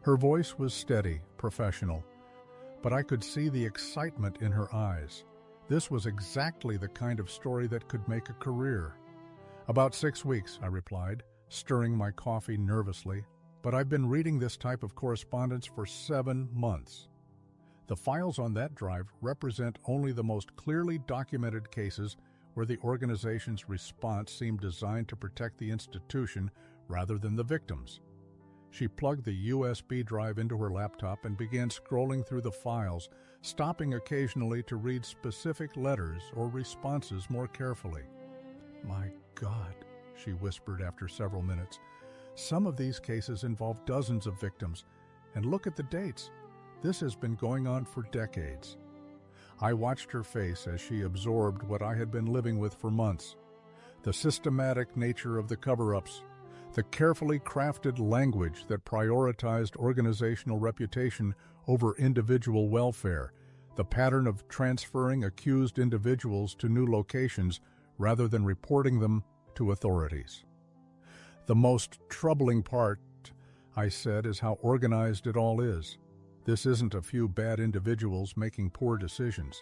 Her voice was steady, professional, but I could see the excitement in her eyes. This was exactly the kind of story that could make a career. "About 6 weeks," I replied, stirring my coffee nervously, "but I've been reading this type of correspondence for 7 months. The files on that drive represent only the most clearly documented cases where the organization's response seemed designed to protect the institution rather than the victims." She plugged the USB drive into her laptop and began scrolling through the files, stopping occasionally to read specific letters or responses more carefully. "My God," she whispered after several minutes. "Some of these cases involve dozens of victims, and look at the dates. This has been going on for decades." I watched her face as she absorbed what I had been living with for months. The systematic nature of the cover-ups, the carefully crafted language that prioritized organizational reputation over individual welfare, the pattern of transferring accused individuals to new locations rather than reporting them to authorities. "The most troubling part," I said, "is how organized it all is. This isn't a few bad individuals making poor decisions.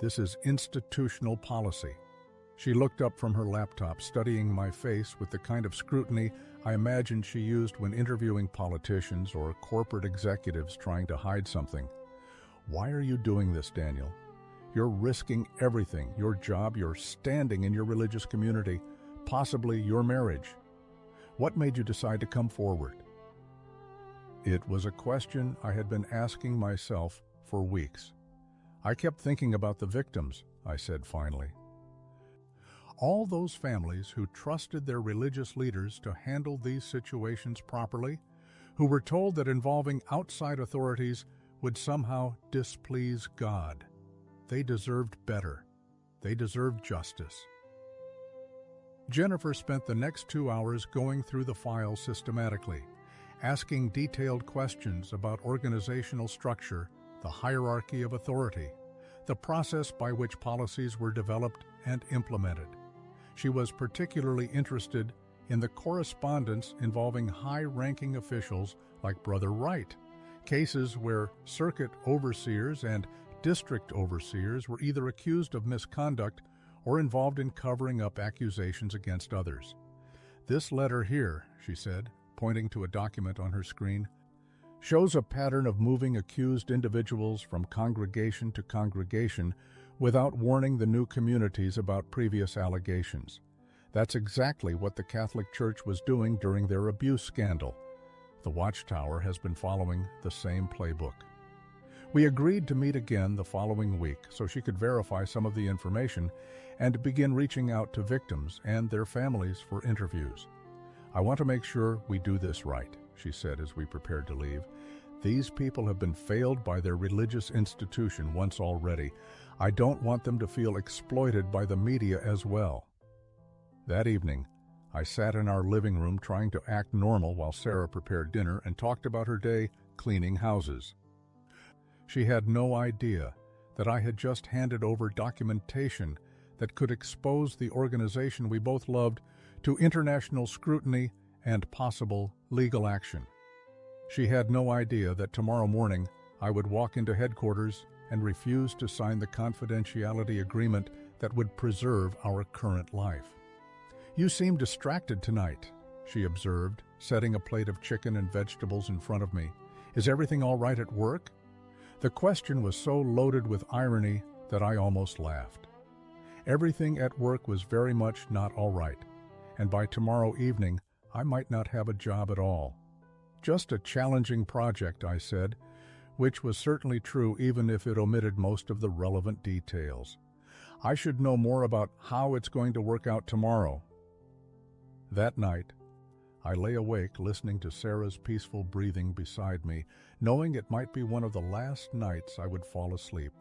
This is institutional policy." She looked up from her laptop, studying my face with the kind of scrutiny I imagined she used when interviewing politicians or corporate executives trying to hide something. "Why are you doing this, Daniel? You're risking everything, your job, your standing in your religious community, possibly your marriage. What made you decide to come forward?" It was a question I had been asking myself for weeks. I kept thinking about the victims, I said finally. All those families who trusted their religious leaders to handle these situations properly, who were told that involving outside authorities would somehow displease God. They deserved better. They deserved justice. Jennifer spent the next 2 hours going through the files systematically, asking detailed questions about organizational structure, the hierarchy of authority, the process by which policies were developed and implemented. She was particularly interested in the correspondence involving high-ranking officials like Brother Wright, cases where circuit overseers and district overseers were either accused of misconduct or involved in covering up accusations against others. "This letter here," she said, pointing to a document on her screen, "shows a pattern of moving accused individuals from congregation to congregation without warning the new communities about previous allegations. That's exactly what the Catholic Church was doing during their abuse scandal. The Watchtower has been following the same playbook." We agreed to meet again the following week so she could verify some of the information and begin reaching out to victims and their families for interviews. "I want to make sure we do this right," she said as we prepared to leave. "These people have been failed by their religious institution once already. I don't want them to feel exploited by the media as well." That evening, I sat in our living room trying to act normal while Sarah prepared dinner and talked about her day cleaning houses. She had no idea that I had just handed over documentation that could expose the organization we both loved to international scrutiny and possible legal action. She had no idea that tomorrow morning I would walk into headquarters and refuse to sign the confidentiality agreement that would preserve our current life. "You seem distracted tonight," she observed, setting a plate of chicken and vegetables in front of me. "Is everything all right at work?" The question was so loaded with irony that I almost laughed. Everything at work was very much not all right, and by tomorrow evening I might not have a job at all. "Just a challenging project," I said, which was certainly true even if it omitted most of the relevant details. "I should know more about how it's going to work out tomorrow." That night, I lay awake listening to Sarah's peaceful breathing beside me, knowing it might be one of the last nights I would fall asleep,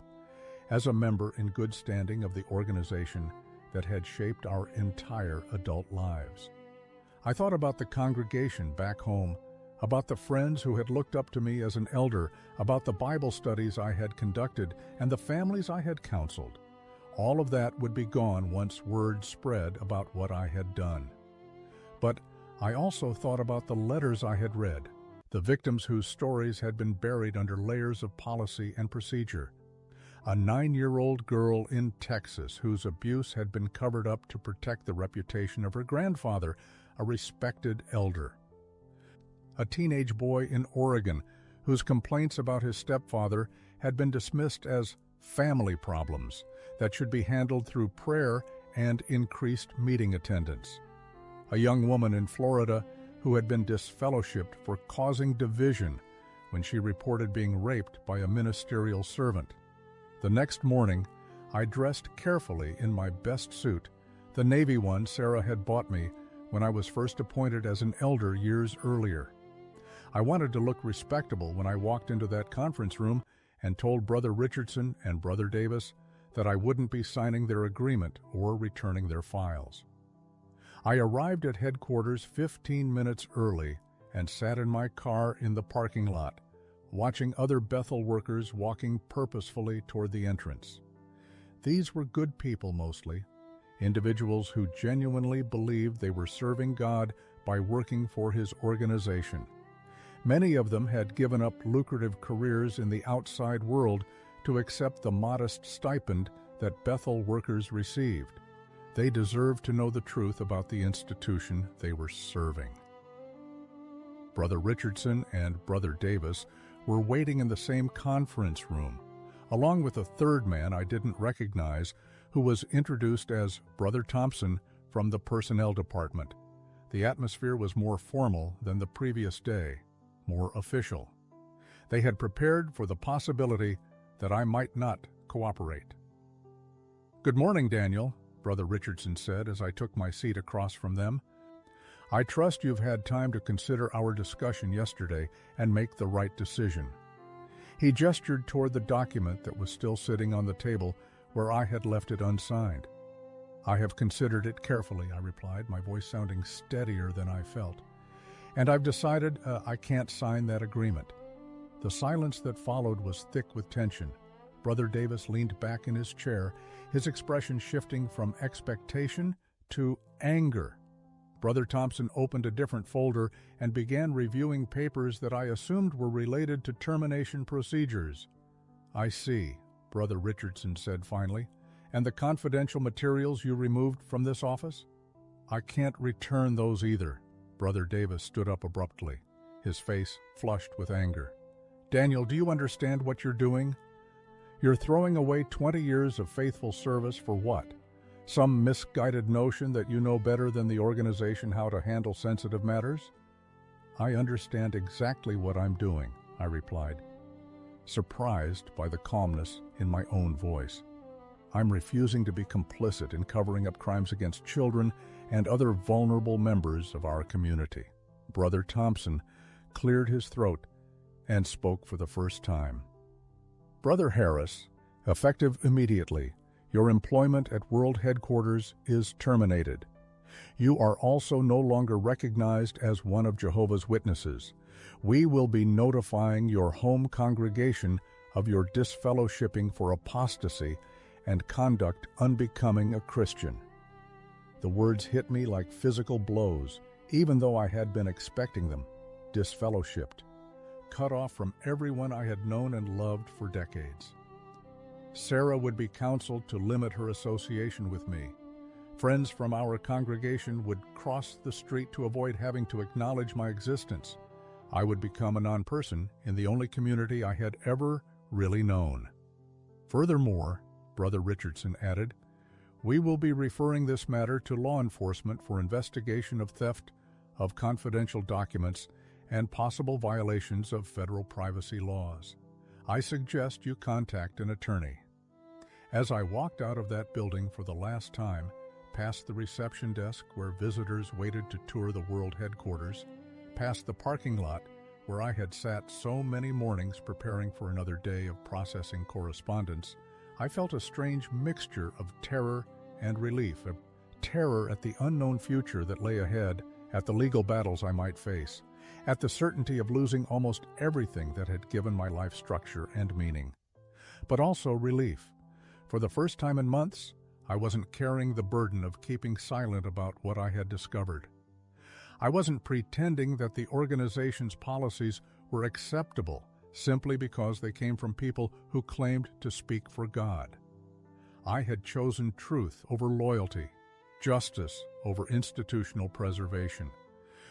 as a member in good standing of the organization that had shaped our entire adult lives. I thought about the congregation back home, about the friends who had looked up to me as an elder, about the Bible studies I had conducted, and the families I had counseled. All of that would be gone once word spread about what I had done. But I also thought about the letters I had read, the victims whose stories had been buried under layers of policy and procedure. A 9-year-old girl in Texas whose abuse had been covered up to protect the reputation of her grandfather, a respected elder. A teenage boy in Oregon whose complaints about his stepfather had been dismissed as family problems that should be handled through prayer and increased meeting attendance. A young woman in Florida who had been disfellowshipped for causing division when she reported being raped by a ministerial servant. The next morning, I dressed carefully in my best suit, the navy one Sarah had bought me when I was first appointed as an elder years earlier. I wanted to look respectable when I walked into that conference room and told Brother Richardson and Brother Davis that I wouldn't be signing their agreement or returning their files. I arrived at headquarters 15 minutes early and sat in my car in the parking lot, watching other Bethel workers walking purposefully toward the entrance. These were good people mostly, individuals who genuinely believed they were serving God by working for His organization. Many of them had given up lucrative careers in the outside world to accept the modest stipend that Bethel workers received. They deserved to know the truth about the institution they were serving. Brother Richardson and Brother Davis were waiting in the same conference room, along with a third man I didn't recognize who was introduced as Brother Thompson from the personnel department. The atmosphere was more formal than the previous day, more official. They had prepared for the possibility that I might not cooperate. "Good morning, Daniel," Brother Richardson said as I took my seat across from them. "I trust you've had time to consider our discussion yesterday and make the right decision." He gestured toward the document that was still sitting on the table where I had left it unsigned. "I have considered it carefully," I replied, my voice sounding steadier than I felt. "And I've decided I can't sign that agreement." The silence that followed was thick with tension. Brother Davis leaned back in his chair, his expression shifting from expectation to anger. Brother Thompson opened a different folder and began reviewing papers that I assumed were related to termination procedures. "I see," Brother Richardson said finally. "And the confidential materials you removed from this office?" "I can't return those either." Brother Davis stood up abruptly, his face flushed with anger. "Daniel, do you understand what you're doing? You're throwing away 20 years of faithful service for what? Some misguided notion that you know better than the organization how to handle sensitive matters?" "I understand exactly what I'm doing," I replied, surprised by the calmness in my own voice. "I'm refusing to be complicit in covering up crimes against children and other vulnerable members of our community." Brother Thompson cleared his throat and spoke for the first time. "Brother Harris, effective immediately, your employment at World Headquarters is terminated. You are also no longer recognized as one of Jehovah's Witnesses. We will be notifying your home congregation of your disfellowshipping for apostasy and conduct unbecoming a Christian." The words hit me like physical blows, even though I had been expecting them. Disfellowshipped, cut off from everyone I had known and loved for decades. Sarah would be counseled to limit her association with me. Friends from our congregation would cross the street to avoid having to acknowledge my existence. I would become a non-person in the only community I had ever really known. Furthermore, Brother Richardson added, "We will be referring this matter to law enforcement for investigation of theft of confidential documents and possible violations of federal privacy laws. I suggest you contact an attorney." As I walked out of that building for the last time, past the reception desk where visitors waited to tour the World Headquarters, past the parking lot where I had sat so many mornings preparing for another day of processing correspondence, I felt a strange mixture of terror and relief, a terror at the unknown future that lay ahead, at the legal battles I might face, at the certainty of losing almost everything that had given my life structure and meaning. But also relief. For the first time in months, I wasn't carrying the burden of keeping silent about what I had discovered. I wasn't pretending that the organization's policies were acceptable simply because they came from people who claimed to speak for God. I had chosen truth over loyalty, justice over institutional preservation.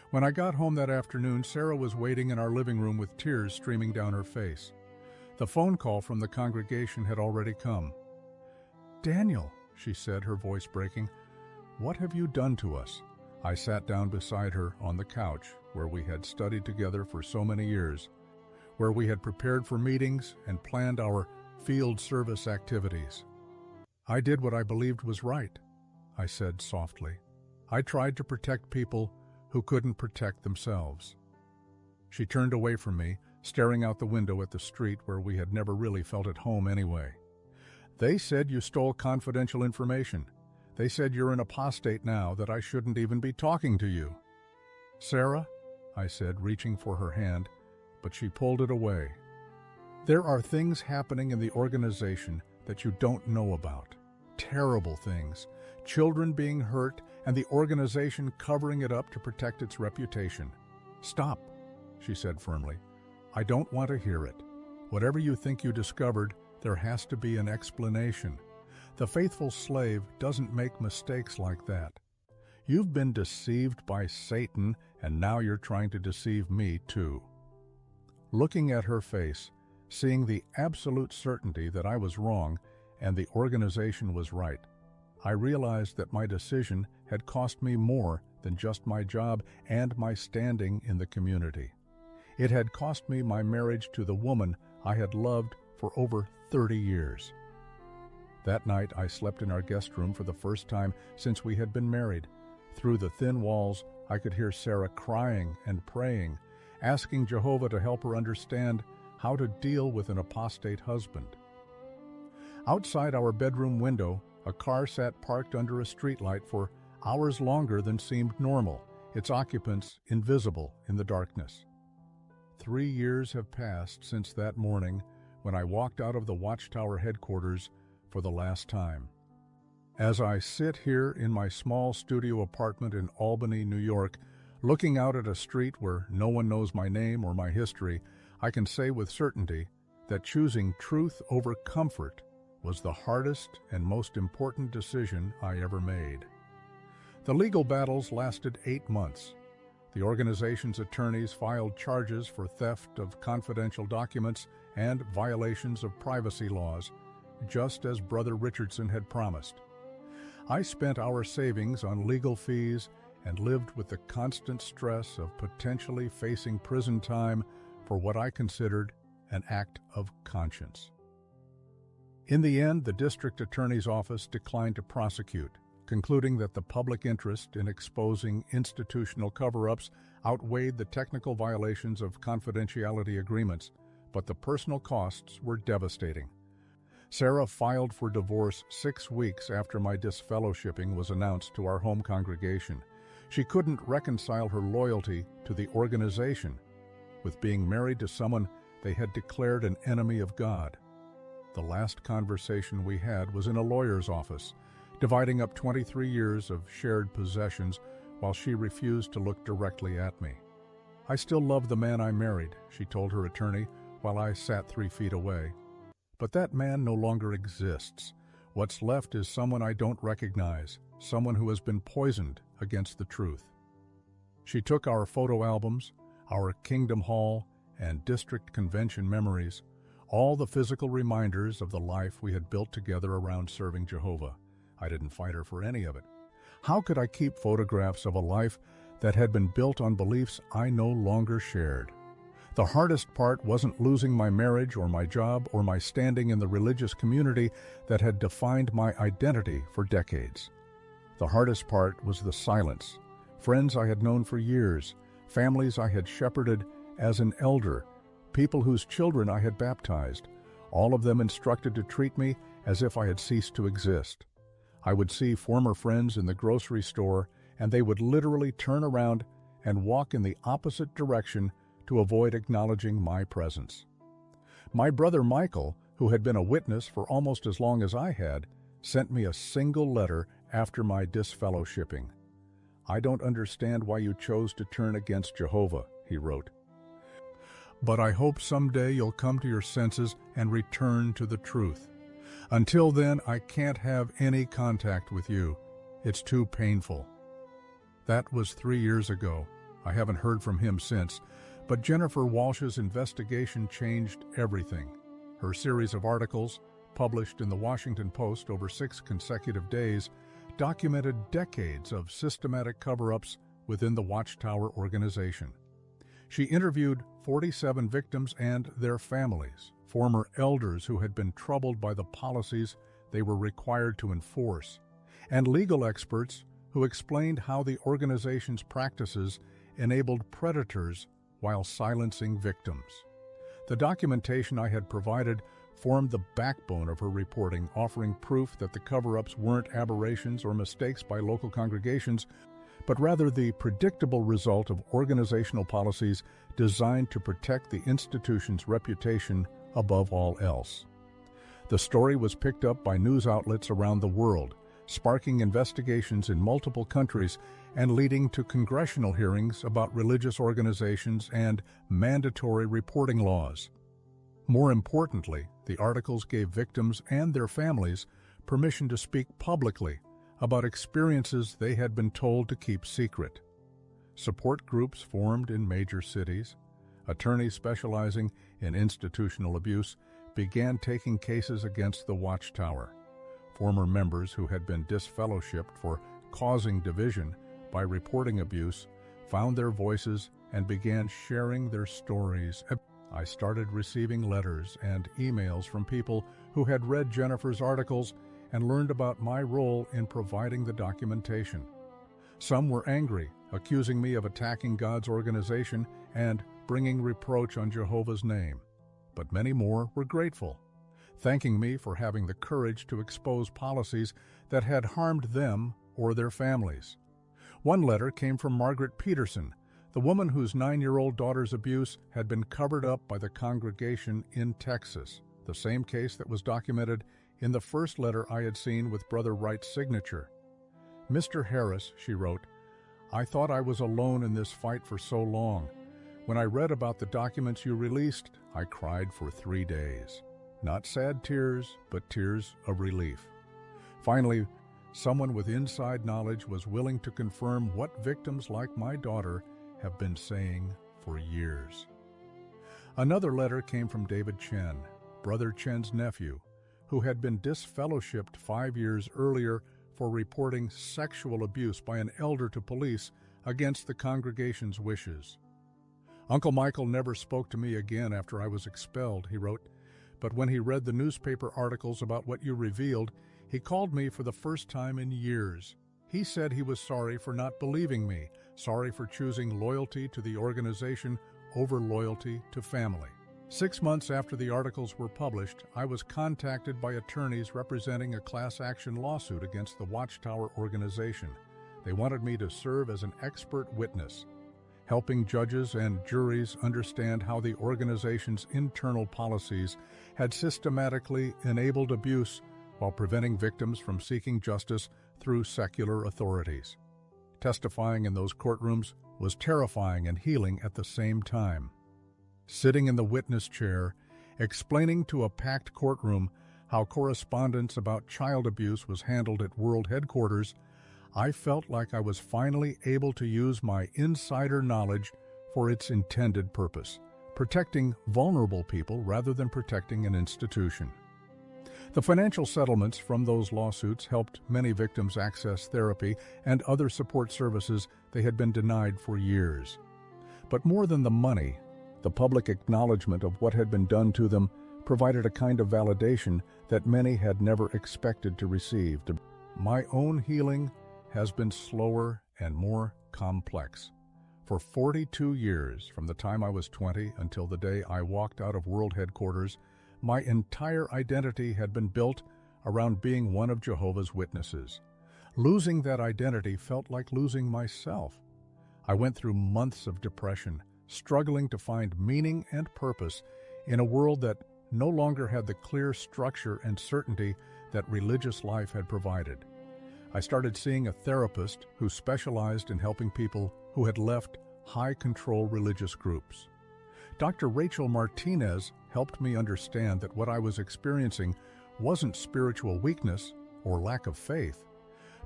When I got home that afternoon, Sarah was waiting in our living room with tears streaming down her face. The phone call from the congregation had already come. "Daniel," she said, her voice breaking, "what have you done to us?" I sat down beside her on the couch where we had studied together for so many years, where we had prepared for meetings and planned our field service activities. "I did what I believed was right," I said softly. "I tried to protect people who couldn't protect themselves." She turned away from me, staring out the window at the street where we had never really felt at home anyway. "They said you stole confidential information. They said you're an apostate now, that I shouldn't even be talking to you." "Sarah," I said, reaching for her hand, but she pulled it away. "There are things happening in the organization that you don't know about. Terrible things. Children being hurt and the organization covering it up to protect its reputation. Stop," she said firmly. "I don't want to hear it. Whatever you think you discovered, there has to be an explanation. The faithful slave doesn't make mistakes like that. You've been deceived by Satan, and now you're trying to deceive me too." Looking at her face, seeing the absolute certainty that I was wrong and the organization was right, I realized that my decision had cost me more than just my job and my standing in the community. It had cost me my marriage to the woman I had loved for over 30 years. That night I slept in our guest room for the first time since we had been married. Through the thin walls, I could hear Sarah crying and praying, asking Jehovah to help her understand how to deal with an apostate husband. Outside our bedroom window, a car sat parked under a streetlight for hours longer than seemed normal, its occupants invisible in the darkness. 3 years have passed since that morning when I walked out of the Watchtower headquarters for the last time. As I sit here in my small studio apartment in Albany, New York, looking out at a street where no one knows my name or my history, I can say with certainty that choosing truth over comfort was the hardest and most important decision I ever made. The legal battles lasted 8 months. The organization's attorneys filed charges for theft of confidential documents and violations of privacy laws, just as Brother Richardson had promised. I spent our savings on legal fees and lived with the constant stress of potentially facing prison time for what I considered an act of conscience. In the end, the district attorney's office declined to prosecute, concluding that the public interest in exposing institutional cover-ups outweighed the technical violations of confidentiality agreements, but the personal costs were devastating. Sarah filed for divorce 6 weeks after my disfellowshipping was announced to our home congregation. She couldn't reconcile her loyalty to the organization with being married to someone they had declared an enemy of God. The last conversation we had was in a lawyer's office, dividing up 23 years of shared possessions while she refused to look directly at me. "I still love the man I married," she told her attorney while I sat 3 feet away. "But that man no longer exists. What's left is someone I don't recognize, someone who has been poisoned against the truth." She took our photo albums, our Kingdom Hall and District Convention memories, all the physical reminders of the life we had built together around serving Jehovah. I didn't fight her for any of it. How could I keep photographs of a life that had been built on beliefs I no longer shared? The hardest part wasn't losing my marriage or my job or my standing in the religious community that had defined my identity for decades. The hardest part was the silence. Friends I had known for years, families I had shepherded as an elder, people whose children I had baptized, all of them instructed to treat me as if I had ceased to exist. I would see former friends in the grocery store, and they would literally turn around and walk in the opposite direction to avoid acknowledging my presence. My brother Michael, who had been a witness for almost as long as I had, sent me a single letter after my disfellowshipping. "I don't understand why you chose to turn against Jehovah," he wrote. "But I hope someday you'll come to your senses and return to the truth. Until then, I can't have any contact with you. It's too painful." That was 3 years ago. I haven't heard from him since, but Jennifer Walsh's investigation changed everything. Her series of articles, published in the Washington Post over 6 consecutive days, documented decades of systematic cover-ups within the Watchtower organization. She interviewed 47 victims and their families, former elders who had been troubled by the policies they were required to enforce, and legal experts who explained how the organization's practices enabled predators while silencing victims. The documentation I had provided formed the backbone of her reporting, offering proof that the cover-ups weren't aberrations or mistakes by local congregations, but rather the predictable result of organizational policies designed to protect the institution's reputation above all else. The story was picked up by news outlets around the world, sparking investigations in multiple countries and leading to congressional hearings about religious organizations and mandatory reporting laws. More importantly, the articles gave victims and their families permission to speak publicly about experiences they had been told to keep secret. Support groups formed in major cities. Attorneys specializing in institutional abuse began taking cases against the Watchtower. Former members who had been disfellowshipped for causing division by reporting abuse found their voices and began sharing their stories. I started receiving letters and emails from people who had read Jennifer's articles and learned about my role in providing the documentation. Some were angry, accusing me of attacking God's organization and bringing reproach on Jehovah's name. But many more were grateful, thanking me for having the courage to expose policies that had harmed them or their families. One letter came from Margaret Peterson, the woman whose 9-year-old daughter's abuse had been covered up by the congregation in Texas, the same case that was documented in the first letter I had seen with Brother Wright's signature. "Mr. Harris," she wrote, "I thought I was alone in this fight for so long. When I read about the documents you released, I cried for 3 days. Not sad tears, but tears of relief. Finally, someone with inside knowledge was willing to confirm what victims like my daughter have been saying for years." Another letter came from David Chen, Brother Chen's nephew, who had been disfellowshipped 5 years earlier for reporting sexual abuse by an elder to police against the congregation's wishes. "Uncle Michael never spoke to me again after I was expelled," he wrote, "but when he read the newspaper articles about what you revealed, he called me for the first time in years. He said he was sorry for not believing me, sorry for choosing loyalty to the organization over loyalty to family." 6 months after the articles were published, I was contacted by attorneys representing a class action lawsuit against the Watchtower organization. They wanted me to serve as an expert witness, helping judges and juries understand how the organization's internal policies had systematically enabled abuse while preventing victims from seeking justice through secular authorities. Testifying in those courtrooms was terrifying and healing at the same time. Sitting in the witness chair, explaining to a packed courtroom how correspondence about child abuse was handled at World Headquarters, I felt like I was finally able to use my insider knowledge for its intended purpose, protecting vulnerable people rather than protecting an institution. The financial settlements from those lawsuits helped many victims access therapy and other support services they had been denied for years. But more than the money, the public acknowledgement of what had been done to them provided a kind of validation that many had never expected to receive. My own healing has been slower and more complex. For 42 years, from the time I was 20 until the day I walked out of World Headquarters, my entire identity had been built around being one of Jehovah's Witnesses. Losing that identity felt like losing myself. I went through months of depression, struggling to find meaning and purpose in a world that no longer had the clear structure and certainty that religious life had provided. I started seeing a therapist who specialized in helping people who had left high-control religious groups. Dr. Rachel Martinez helped me understand that what I was experiencing wasn't spiritual weakness or lack of faith,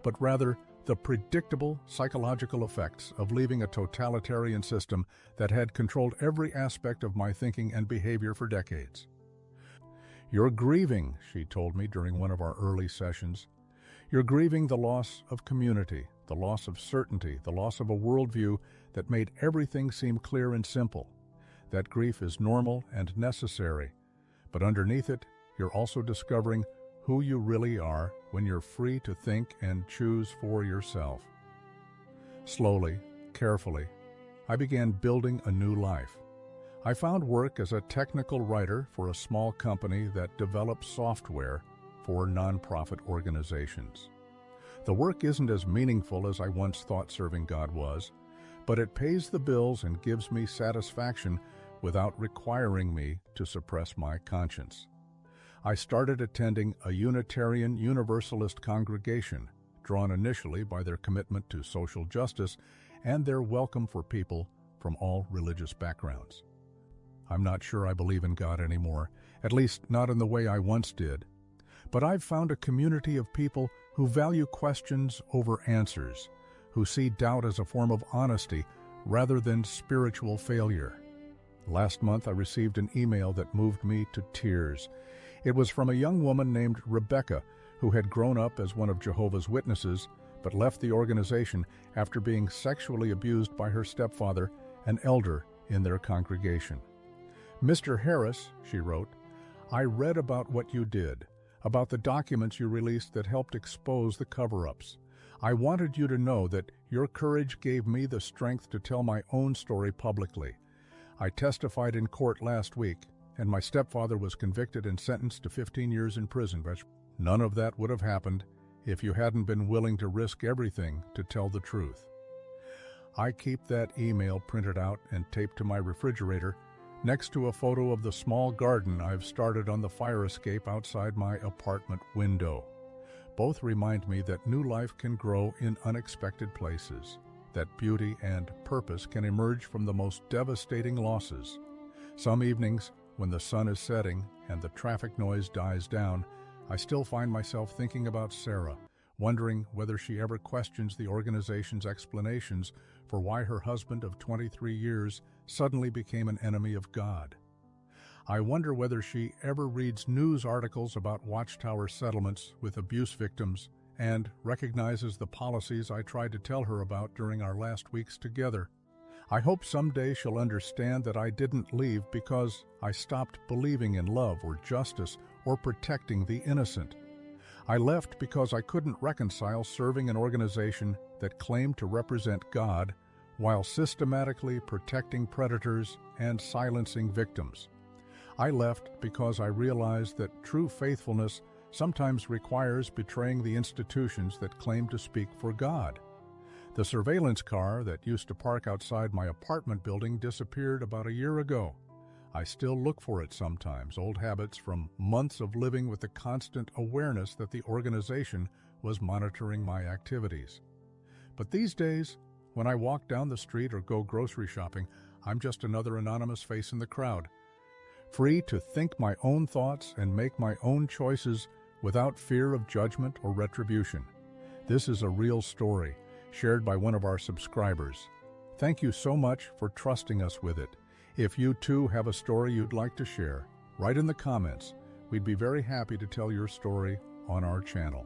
but rather the predictable psychological effects of leaving a totalitarian system that had controlled every aspect of my thinking and behavior for decades. "You're grieving," she told me during one of our early sessions. "You're grieving the loss of community, the loss of certainty, the loss of a worldview that made everything seem clear and simple. That grief is normal and necessary, but underneath it, you're also discovering who you really are when you're free to think and choose for yourself." Slowly, carefully, I began building a new life. I found work as a technical writer for a small company that develops software for nonprofit organizations. The work isn't as meaningful as I once thought serving God was, but it pays the bills and gives me satisfaction without requiring me to suppress my conscience. I started attending a Unitarian Universalist congregation, drawn initially by their commitment to social justice and their welcome for people from all religious backgrounds. I'm not sure I believe in God anymore, at least not in the way I once did. But I've found a community of people who value questions over answers, who see doubt as a form of honesty rather than spiritual failure. Last month I received an email that moved me to tears. It was from a young woman named Rebecca, who had grown up as one of Jehovah's Witnesses, but left the organization after being sexually abused by her stepfather, an elder in their congregation. "Mr. Harris," she wrote, "I read about what you did, about the documents you released that helped expose the cover-ups. I wanted you to know that your courage gave me the strength to tell my own story publicly. I testified in court last week, and my stepfather was convicted and sentenced to 15 years in prison, but none of that would have happened if you hadn't been willing to risk everything to tell the truth." I keep that email printed out and taped to my refrigerator next to a photo of the small garden I've started on the fire escape outside my apartment window. Both remind me that new life can grow in unexpected places, that beauty and purpose can emerge from the most devastating losses. Some evenings, when the sun is setting and the traffic noise dies down, I still find myself thinking about Sarah, wondering whether she ever questions the organization's explanations for why her husband of 23 years suddenly became an enemy of God. I wonder whether she ever reads news articles about Watchtower settlements with abuse victims and recognizes the policies I tried to tell her about during our last weeks together. I hope someday she'll understand that I didn't leave because I stopped believing in love or justice or protecting the innocent. I left because I couldn't reconcile serving an organization that claimed to represent God while systematically protecting predators and silencing victims. I left because I realized that true faithfulness sometimes requires betraying the institutions that claim to speak for God. The surveillance car that used to park outside my apartment building disappeared about a year ago. I still look for it sometimes, old habits from months of living with the constant awareness that the organization was monitoring my activities. But these days, when I walk down the street or go grocery shopping, I'm just another anonymous face in the crowd, free to think my own thoughts and make my own choices without fear of judgment or retribution. This is a real story, shared by one of our subscribers. Thank you so much for trusting us with it. If you too have a story you'd like to share, write in the comments. We'd be very happy to tell your story on our channel.